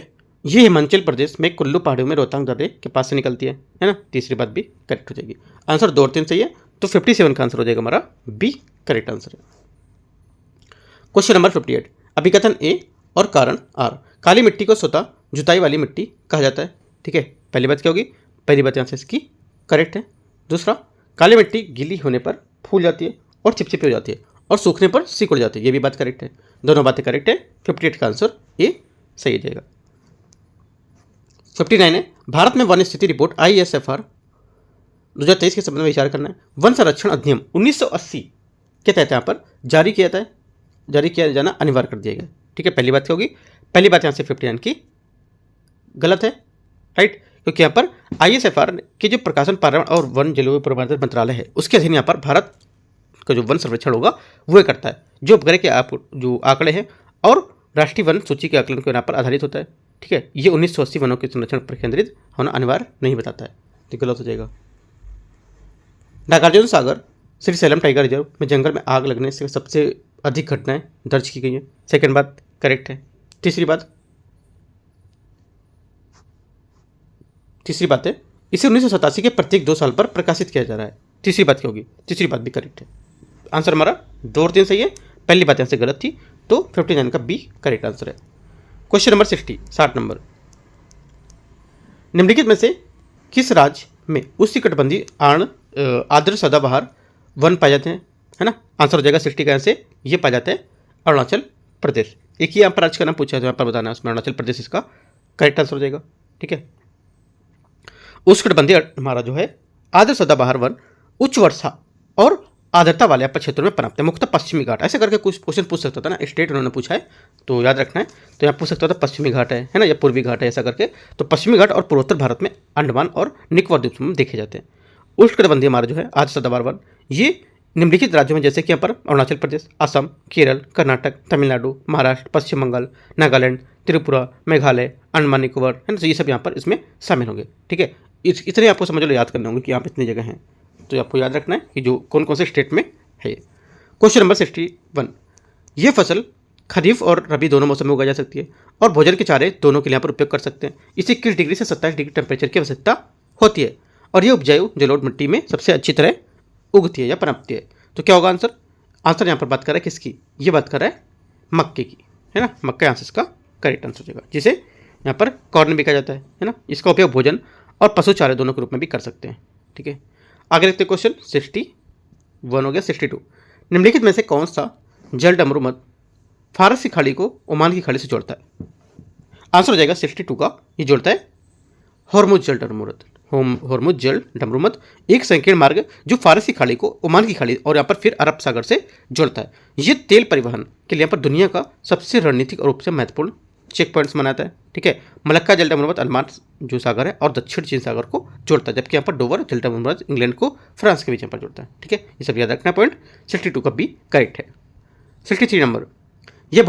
ये हिमाचल प्रदेश में कुल्लू पहाड़ियों में रोहतांग दर्रे के पास से निकलती है ना। तीसरी बात भी करेक्ट हो जाएगी। आंसर 2 और 3 सही है, तो 57 का आंसर हो जाएगा हमारा बी करेक्ट आंसर है। क्वेश्चन नंबर 58, अभिकथन ए और कारण आर। काली मिट्टी को स्वतः जुताई वाली मिट्टी कहा जाता है, ठीक है। पहली बात क्या होगी? पहली बात यहाँ से इसकी करेक्ट है। दूसरा, काली मिट्टी गीली होने पर फूल जाती है और चिपचिपी हो जाती है और सूखने पर सिकुड़ जाती है, ये भी बात करेक्ट है। दोनों बातें करेक्ट है। 58 का आंसर ए सही हो जाएगा। 59 है भारत में वन स्थिति रिपोर्ट ISFR 2023 के संबंध में विचार करना है। वन संरक्षण अधिनियम 1980 के तहत यहाँ पर जारी किया जाना अनिवार्य कर दिया गया, ठीक है। पहली बात क्या होगी? पहली बात यहाँ से 59 की गलत है, राइट, क्योंकि यहाँ पर ISFR के जो प्रकाशन पर्यावरण और वन जलवायु परिवर्तन मंत्रालय है उसके अधीन यहाँ पर भारत का जो वन सर्वेक्षण होगा वो करता है, जो उपग्रह के जो आंकड़े हैं और राष्ट्रीय वन सूची के आकलन के यहाँ पर आधारित होता है, ठीक है। ये 1980 वनों के संरक्षण पर केंद्रित होना अनिवार्य नहीं बताता है, तो गलत हो जाएगा। Nagarjuna Sagar Shri slam tiger reserve में जंगल में आग लगने से सबसे अधिक घटनाएं दर्ज की गई हैं। सेकंड बात करेक्ट है। तीसरी बात है इसे 1987 के प्रत्येक 2 साल पर प्रकाशित किया जा रहा है। तीसरी बात क्या होगी? तीसरी बात भी करेक्ट है। आंसर हमारा 2 और 3 सही है। पहली बात यहाँ से गलत थी, तो 59 का बी करेक्ट आंसर है। क्वेश्चन नंबर 60 नंबर, निम्नलिखित में से किस राज्य में उष्णकटिबंधीय आर्द्र सदाबहार वन पाए जाते हैं, है ना। आंसर हो जाएगा 60 का यहाँ से ये पाया जाता है अरुणाचल प्रदेश। एक ही यहाँ पर राज्य का नाम पूछा है तो यहाँ पर बताना है, उसमें अरुणाचल प्रदेश इसका करेक्ट आंसर हो जाएगा, ठीक है। उष्णकटिबंधीय हमारा जो है आर्द्र सदाबहार वन उच्च वर्षा और आर्द्रता वाले अपने क्षेत्रों में पनपते हैं, मुख्यतः पश्चिमी घाट। ऐसे करके कुछ क्वेश्चन पूछ सकता था ना, स्टेट उन्होंने पूछा है तो याद रखना है। तो यहाँ पूछ सकता था पश्चिमी घाट है ना, या पूर्वी घाट है, ऐसा करके। तो पश्चिमी घाट और पूर्वोत्तर भारत में अंडमान और निकोबार द्वीप समूह में देखे जाते हैं। उष्णकटिबंधीय हमारा जो है आर्द्र सदाबहार वन ये निम्नलिखित राज्यों में जैसे कि यहाँ पर अरुणाचल प्रदेश, असम, केरल, कर्नाटक, तमिलनाडु, महाराष्ट्र, पश्चिम बंगाल, नागालैंड, त्रिपुरा, मेघालय, अंडमान निकोबार, है ना, तो ये सब यहाँ पर इसमें शामिल होंगे, ठीक है। इतने आपको समझ लो याद करने होंगे कि यहाँ पर इतनी जगह हैं, तो आपको याद रखना है कि जो कौन कौन से स्टेट में है। क्वेश्चन नंबर 61, ये फसल खरीफ और रबी दोनों मौसम में उगाई जा सकती है और भोजन के चारे दोनों के लिए यहाँ पर उपयोग कर सकते हैं। इसे 21 डिग्री से 27 डिग्री टेम्परेचर की आवश्यकता होती है और ये उपजाऊ जलोढ़ मिट्टी में सबसे अच्छी तरह उगती है या पनपती है। तो क्या होगा आंसर? आंसर यहाँ पर बात कर रहा है किसकी? ये बात कर रहा है मक्के की, है ना। मक्का आंसर इसका करेक्ट आंसर हो जाएगा, जिसे यहाँ पर कॉर्न भी कहा जाता है ना। इसका उपयोग भोजन और पशु चारे दोनों के रूप में भी कर सकते हैं, ठीक है। आगे देखते क्वेश्चन 61 हो गया। 62, निम्नलिखित में से कौन सा जल डमरूमत फारसी खाड़ी को ओमान की खाड़ी से जोड़ता है? आंसर हो जाएगा 62 का, ये जोड़ता है हॉर्मुज जल डमरूमत। हॉर्मुज जल डमरूमत एक संकीर्ण मार्ग जो फारसी खाड़ी को ओमान की खाड़ी और यहाँ पर फिर अरब सागर से जोड़ता है। ये तेल परिवहन के लिए यहाँ पर दुनिया का सबसे रणनीतिक रूप से महत्वपूर्ण चेक पॉइंट्स बनाता है, ठीक है। मलक्का जल डमरूमत अंडमान जो सागर है और दक्षिण चीन सागर को जोड़ता है, जबकि यहाँ पर डोवर जल डमरूमत इंग्लैंड को फ्रांस के बीच यहाँ पर जोड़ता है, ठीक है। ये सब याद रखना पॉइंट। 62 का बी करेक्ट है। 63 नंबर, यह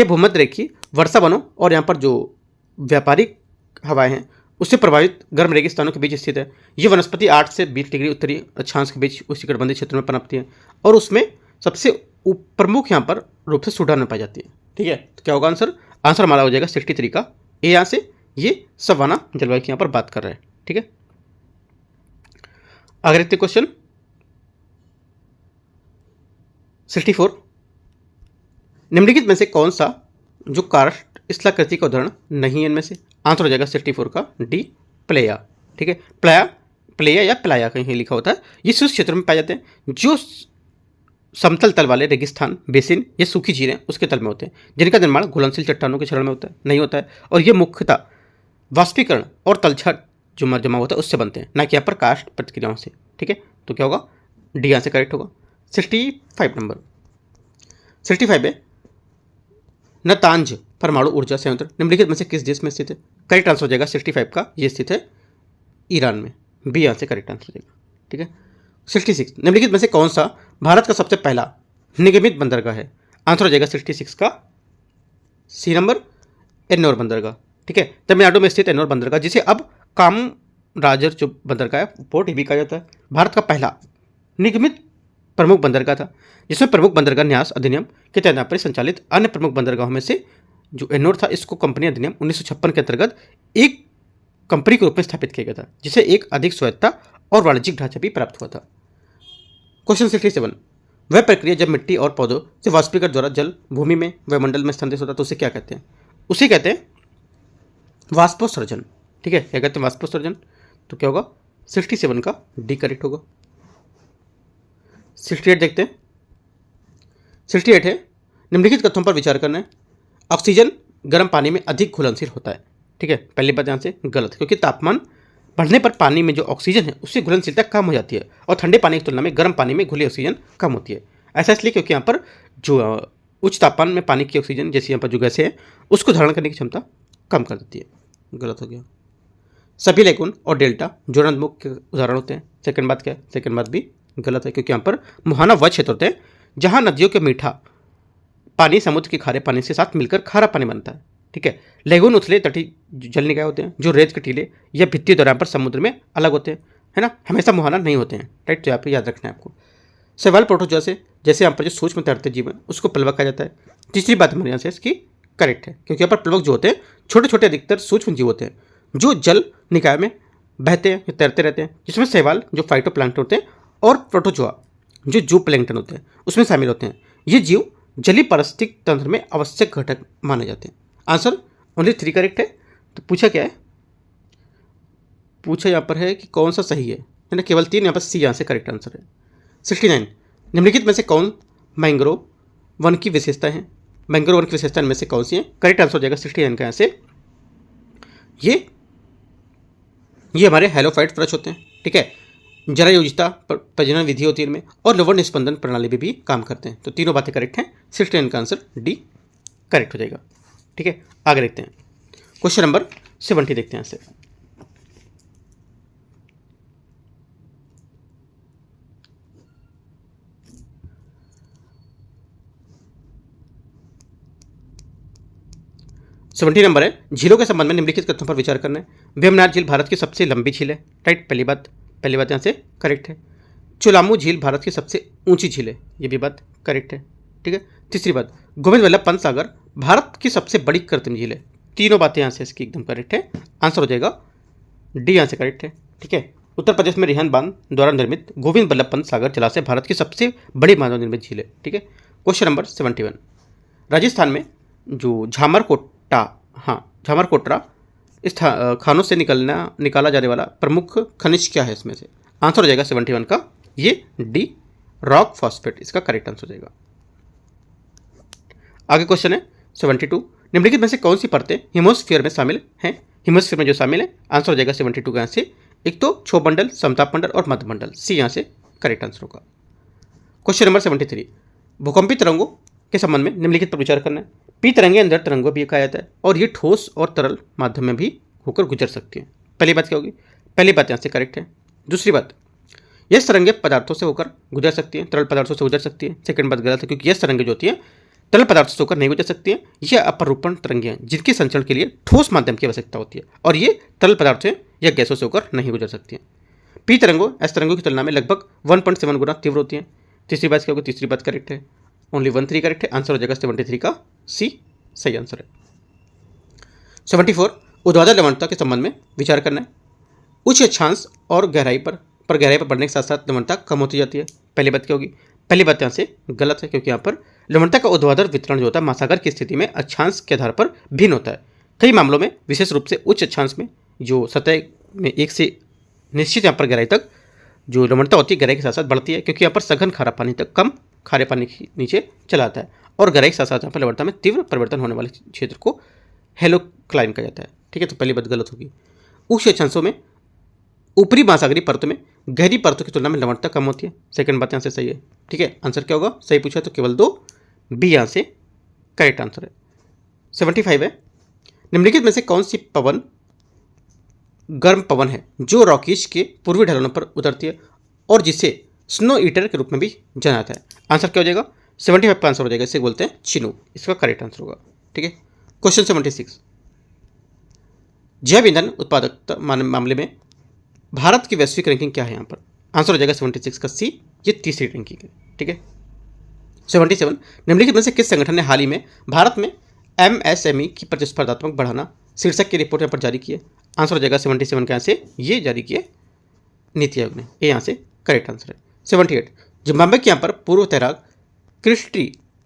भूमध्य रेखी वर्षा वनों और यहाँ पर जो व्यापारिक हवाएं हैं उससे प्रभावित गर्म रेगिस्तानों के बीच स्थित है। ये वनस्पति 8 से 20 डिग्री उत्तरी अक्षांश के बीच उष्णकटिबंधीय क्षेत्रों में पनपती है और उसमें सबसे प्रमुख यहाँ पर रूप से सूडान में पाई जाती है, ठीक है। तो क्या होगा आंसर? आंसर हमारा हो जाएगा 63 का ए। यहाँ से ये सवाना जलवायु की यहाँ पर बात कर रहे हैं, ठीक है। आगे देखते क्वेश्चन 64, निम्नलिखित में से कौन सा जो कार्स्ट स्थलाकृति का उदाहरण नहीं है इनमें से? आंसर हो जाएगा 64 का डी प्लेया, ठीक है। प्लेया या प्लाया कहीं लिखा होता है। ये शुष्क क्षेत्र में पाए जाते हैं जो समतल तल वाले रेगिस्तान बेसिन या सूखी झीलें उसके तल में होते हैं, जिनका निर्माण घुलनशील चट्टानों के चरण में नहीं होता है और ये मुख्यतः वाष्पीकरण और तलछट जो जमा होता है उससे बनते हैं, ना कि यहाँ पर कास्ट प्रतिक्रियाओं से, ठीक है, तो क्या होगा, डी यहाँ से करेक्ट होगा। 65 नंबर, 65 है, नतांज परमाणु ऊर्जा संयंत्र निम्नलिखित में से किस देश में स्थित है? करेक्ट आंसर हो जाएगा 65 का, ये स्थित है ईरान में, बी यहाँ से करेक्ट आंसर हो जाएगा। ठीक है, 66 निम्नलिखित में से कौन सा भारत का सबसे पहला निगमित बंदरगाह है? आंसर हो जाएगा 66 का सी नंबर, एन्नौर बंदरगाह। ठीक है, तमिलनाडु में स्थित एन्नौर बंदरगाह, जिसे अब कामराजर जो बंदरगाह है पोर्ट, ये भी कहा जाता है, भारत का पहला निगमित प्रमुख बंदरगाह था, जिसमें प्रमुख बंदरगाह न्यास अधिनियम के तहत पर संचालित अन्य प्रमुख बंदरगाहों में से जो एन्नौर था, इसको कंपनी अधिनियम 1956 के अंतर्गत एक कंपनी के रूप में स्थापित किया गया था, जिसे एक अधिक स्वायत्तता और वाणिज्यिक ढांचा भी प्राप्त हुआ था। क्वेश्चन 67, वह प्रक्रिया जब मिट्टी और पौधों से वाष्पीकरण द्वारा जल भूमि में व मंडल में स्थानांतरित होता है तो उसे क्या कहते हैं? उसे कहते हैं वाष्पोत्सर्जन। ठीक है, क्या कहते हैं? वाष्पोत्सर्जन। तो क्या होगा, 67 का डी करेक्ट होगा। 68 देखते हैं, 68 है, निम्नलिखित कथनों पर विचार करना है। ऑक्सीजन गर्म पानी में अधिक घुलनशील होता है। ठीक है, पहली बात यहाँ से गलत है, क्योंकि तापमान बढ़ने पर पानी में जो ऑक्सीजन है उसकी घुलनशीलता कम हो जाती है और ठंडे पानी की तुलना में गर्म पानी में घुली ऑक्सीजन कम होती है। ऐसा इसलिए क्योंकि यहाँ पर जो उच्च तापमान में पानी की ऑक्सीजन जैसे यहाँ पर जो गैसें हैं उसको धारण करने की क्षमता कम कर देती है। गलत हो गया। सभी लेगुन और डेल्टा ज्वलंतमुख के उदाहरण होते हैं। सेकंड बात क्या है? सेकंड बात भी गलत है, क्योंकि यहाँ पर मुहाना वह क्षेत्र होते हैं जहाँ नदियों के मीठा पानी समुद्र के खारे पानी के साथ मिलकर खारा पानी बनता है। ठीक है, लेगुन उथले तटीय जल निकाय होते हैं जो रेत के टीले या भित्तीय दरार पर समुद्र में अलग होते हैं, है ना, हमेशा मुहाना नहीं होते हैं। राइट, तो यहाँ पे याद रखना है आपको। सवाल प्रोटोजोआ से जैसे यहाँ पर जो सूक्ष्म तैरते जीव है उसको प्लवक कहा जाता है। तीसरी बात हमारे यहाँ से इसकी करेक्ट है, क्योंकि यहाँ पर प्लवक जो होते हैं छोटे छोटे अधिकतर सूक्ष्म जीव होते हैं जो जल निकाय में बहते हैं या तैरते रहते हैं, जिसमें शैवाल जो फाइटोप्लैंक्टन होते हैं और प्रोटोजोआ जो जू प्लैंक्टन होते हैं उसमें शामिल होते हैं। ये जीव जलीय पारिस्थितिक तंत्र में आवश्यक घटक माने जाते हैं। आंसर ओनली 3 करेक्ट है। तो पूछा क्या है? पूछा यहाँ पर है कि कौन सा सही है ना, केवल 3, यहाँ पर सी यहाँ से करेक्ट आंसर है। 69 निम्नलिखित में से कौन मैंग्रोव वन की विशेषता है? मैंग्रोव वन की विशेषता इनमें से कौन सी है? करेक्ट आंसर हो जाएगा 69 का यहाँ से ये हमारे हेलोफाइट वृक्ष होते हैं। ठीक है, जरा योजिता प्रजनन विधि होती है इनमें और लवण निस्पंदन प्रणाली भी काम करते हैं। तो तीनों बातें करेक्ट हैं। 69 का आंसर डी करेक्ट हो जाएगा। ठीक है, आगे देखते हैं। क्वेश्चन नंबर 70 देखते हैं यहाँ से। सेवेंटी नंबर है, झीलों के संबंध में निम्नलिखित कथनों पर विचार करना है। वेमनाथ झील भारत की सबसे लंबी झील है। राइट, पहली बात यहाँ से करेक्ट है। चोलामू झील भारत की सबसे ऊंची झील है, ये भी बात करेक्ट है। ठीक है, तीसरी बात, गोविंद वल्लभ पंत सागर भारत की सबसे बड़ी कृत्रिम झील है। तीनों बातें यहाँ से इसकी एकदम करेक्ट है। आंसर हो जाएगा डी यहाँ से करेक्ट है। ठीक है, उत्तर प्रदेश में रिहान बांध द्वारा निर्मित गोविंद वल्लभ पंत सागर जलाशय भारत की सबसे बड़ी मानव निर्मित झील है। ठीक है, क्वेश्चन नंबर 71, राजस्थान में जो झामरकोटरा इस खानों से निकाला जाने वाला प्रमुख खनिज क्या है इसमें से? आंसर हो जाएगा 71 का ये डी रॉक फॉस्फेट, इसका करेक्ट आंसर हो जाएगा। आगे क्वेश्चन है 72, निम्नलिखित में से कौन सी परतें हिमोस्फीयर में शामिल हैं? हिमोस्फीयर में जो शामिल है, आंसर हो जाएगा 72 का यहाँ से एक तो क्षोभ मंडल, समताप मंडल और मध्य मंडल, सी यहाँ से करेक्ट आंसर होगा। क्वेश्चन नंबर 73, भूकंपी तरंगों के संबंध में निम्नलिखित पर विचार करना है। पी तरंगे अंदर तरंगों भी कहा जाता है और ये ठोस और तरल माध्यम में भी होकर गुजर सकती है। पहली बात क्या होगी? पहली बात यहाँ से करेक्ट है। दूसरी बात, यह तरंगे पदार्थों से होकर गुजर सकती हैं, तरल पदार्थों से गुजर सकती है। सेकंड बात गलत है, क्योंकि यह तरंगे जो होती हैं तरल पदार्थों से होकर नहीं गुजर सकती हैं। यह अपरूपण तरंगे हैं जिनके संचरण के लिए ठोस माध्यम की आवश्यकता होती है और ये तरल पदार्थों या गैसों से होकर नहीं गुजर सकती हैं। पी तरंगों एस तरंगों की तुलना में लगभग 1.7 गुना तीव्र होती हैं। तीसरी बात क्या होगी? तीसरी बात करेक्ट है, ओनली 13 करेक्ट है। आंसर हो जाएगा 73 का सी सही आंसर है। 74, ऊर्ध्वाधर लवणता के संबंध में विचार करना है। उच्च अक्षांश और गहराई पर गहराई पर बढ़ने के साथ साथ लवणता कम होती जाती है। पहली बात क्या होगी? पहली बात यहाँ से गलत है, क्योंकि यहाँ पर लवणता का ऊर्ध्वाधर वितरण जो होता है महासागर की स्थिति में अक्षांश के आधार पर भिन्न होता है। कई मामलों में विशेष रूप से उच्च अक्षांश में जो सतह में एक से निश्चित यहाँ पर गहराई तक जो लवणता होती है गहराई के साथ साथ बढ़ती है, क्योंकि यहाँ पर सघन खारा पानी तक कम खारे पानी के नीचे चला आता है और गहराई के साथ साथ यहाँ पर लवणता में तीव्र परिवर्तन होने वाले क्षेत्र को हेलोक्लाइन कहा जाता है। ठीक है, तो पहली बात गलत होगी। उच्च अक्षांशों में ऊपरी महासागरीय परतों में गहरी परतों की तुलना में लवणता कम होती है। सेकंड बात यहाँ से सही है। ठीक है, आंसर क्या होगा? सही पूछा तो केवल 2, बी यहाँ से करेक्ट आंसर है। 75 है, निम्नलिखित में से कौन सी पवन गर्म पवन है जो रॉकीज के पूर्वी ढलानों पर उतरती है और जिसे स्नो ईटर के रूप में भी जाना जाता है? आंसर क्या हो जाएगा? 75 का आंसर हो जाएगा, इसे बोलते हैं चिनू, इसका करेक्ट आंसर होगा। ठीक है, क्वेश्चन 76, जैव ईंधन उत्पादकता मामले में भारत की वैश्विक रैंकिंग क्या है? यहाँ पर आंसर हो जाएगा 76 का सी, ये तीसरी रैंकिंग है। ठीक है, 77, निम्नलिखित में से किस संगठन ने हाल ही में भारत में MSME की प्रतिस्पर्धात्मक बढ़ाना शीर्षक की रिपोर्ट यहाँ पर जारी की है? आंसर हो जाएगा 77 के यहाँ से ये जारी किए नीति आयोग ने, ये यहाँ से करेक्ट आंसर है। 78, जिम्बाब्वे के यहाँ पर पूर्व तैराक क्रिस्टी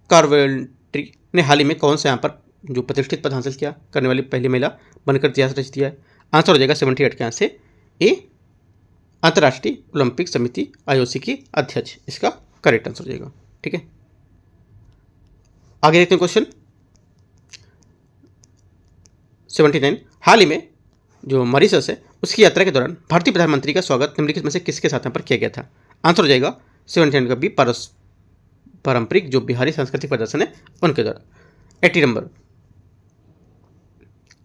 कार्वेंट्री ने हाल ही में कौन सा यहाँ पर जो प्रतिष्ठित पद हासिल किया करने वाली पहली महिला बनकर इतिहास रच दिया है? आंसर हो जाएगा 78 के यहाँ से ए, अंतर्राष्ट्रीय ओलंपिक समिति IOC की अध्यक्ष, इसका करेक्ट आंसर हो जाएगा। ठीक है, आगे देखते हैं क्वेश्चन 79, हाल ही में जो मॉरिशस है उसकी यात्रा के दौरान भारतीय प्रधानमंत्री का स्वागत निम्नलिखित में से किसके साथ यहाँ पर किया गया था? आंसर हो जाएगा 79 का बी, पारंपरिक जो बिहारी सांस्कृतिक प्रदर्शन है उनके द्वारा। 80 नंबर,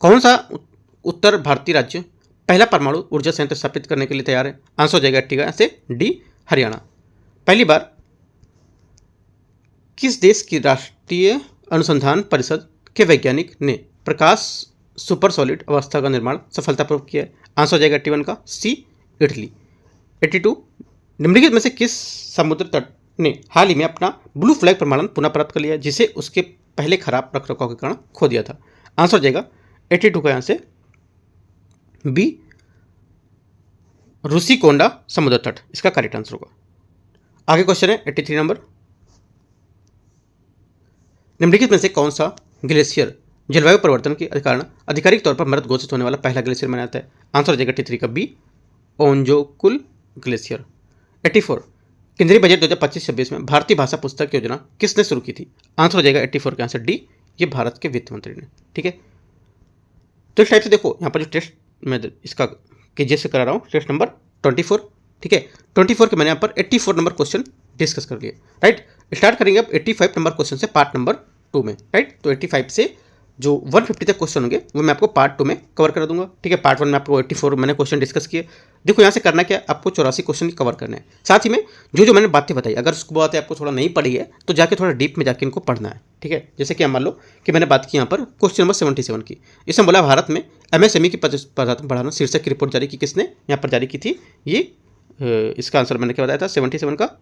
कौन सा उत्तर भारतीय राज्य पहला परमाणु ऊर्जा संयंत्र स्थापित करने के लिए तैयार है? आंसर हो जाएगा 80 का से डी, हरियाणा। पहली बार किस देश की राष्ट्रीय अनुसंधान परिषद के वैज्ञानिक ने प्रकाश सुपर सॉलिड अवस्था का निर्माण सफलतापूर्वक किया है? आंसर हो जाएगा 81 का सी, इटली। 82, निम्नलिखित में से किस समुद्र तट ने हाल ही में अपना ब्लू फ्लैग प्रमाणन पुनः प्राप्त कर लिया जिसे उसके पहले खराब रखरखाव के कारण खो दिया था? आंसर हो जाएगा 82 का यहाँ से बी, रूसीकोंडा समुद्र तट, इसका करेक्ट आंसर होगा। आगे क्वेश्चन है 83 नंबर, निम्नलिखित में से कौन सा ग्लेशियर जलवायु परिवर्तन के कारण आधिकारिक तौर पर मृत घोषित होने वाला पहला ग्लेशियर माना जाता है? आंसर हो जाएगा 83 का बी, ओंजोकुल ग्लेशियर। 84, केंद्रीय बजट 2025-26 में भारतीय भाषा पुस्तक योजना किसने शुरू की थी? आंसर हो जाएगा 84 का आंसर डी, ये भारत के वित्त मंत्री ने। ठीक है, तो इस टाइप से देखो यहाँ पर जो टेस्ट मैं इसका केजीएस से करा रहा हूँ, टेस्ट नंबर 24। ठीक है, 24 के मैंने यहाँ पर 84 नंबर क्वेश्चन डिस्कस कर लिए। राइट, स्टार्ट करेंगे अब 85 नंबर क्वेश्चन से पार्ट नंबर 2 में। राइट, तो 85 से जो 150 तक क्वेश्चन होंगे वो मैं आपको पार्ट 2 में कवर कर दूंगा। ठीक है, पार्ट 1 में आपको 84 मैंने क्वेश्चन डिस्कस किए। देखो यहाँ से करना क्या, आपको 84 क्वेश्चन कवर करने हैं। साथ ही में जो मैंने बातें बताई, अगर उसको बातें आपको थोड़ा नहीं पढ़ी है तो जाके थोड़ा डीप में जाके इनको पढ़ना है। ठीक है, जैसे कि मान लो कि मैंने बात की यहाँ पर क्वेश्चन नंबर 77 की, इसमें बोला भारत में MSME की प्रतिस्पर्धात्मक बढ़ाना शीर्षक की रिपोर्ट जारी की किसने यहाँ पर जारी की थी? ये इसका आंसर मैंने क्या बताया था 77 का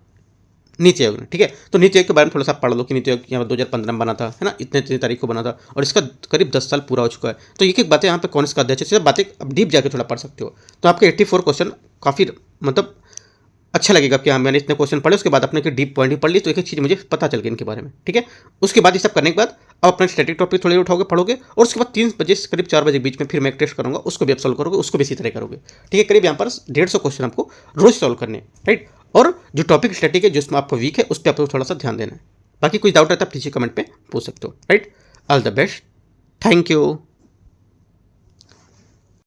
नीति आयोग ने। ठीक है, तो नीति आयोग के बारे में थोड़ा सा पढ़ लो कि नीति आयोग यहाँ 2015 में बना था, है ना, इतने तारीख को बना था और इसका करीब 10 साल पूरा हो चुका है। तो एक एक बातें यहाँ पे कौन इसका अध्यक्ष है, बातें अब डीप जाके थोड़ा पढ़ सकते हो। तो आपके 84 क्वेश्चन काफ़ी मतलब अच्छा लगेगा कि हाँ मैंने इतने क्वेश्चन पढ़े, उसके बाद अपने के डीप पॉइंट भी पढ़ ली तो एक एक चीज़ मुझे पता चल गई इनके बारे में। ठीक है, उसके बाद ये सब करने के बाद अब अपना स्टैटिक टॉपिक थोड़ी उठाओगे, पढ़ोगे और उसके बाद 3 बजे से करीब 4 बजे बीच में फिर मैं एक टेस्ट करूँगा, उसको भी आप सॉल्व करोगे, उसको भी इसी तरह करोगे। ठीक है, करीब यहाँ पर 150 क्वेश्चन आपको रोज सॉल्व करने हैं। राइट, और जो टॉपिक स्टैटिक है जिसमें आपको वीक है उस पर आपको थोड़ा सा ध्यान देना है। बाकी कुछ डाउट रहता है आप नीचे कमेंट पे पूछ सकते हो। Right, all the best, thank you.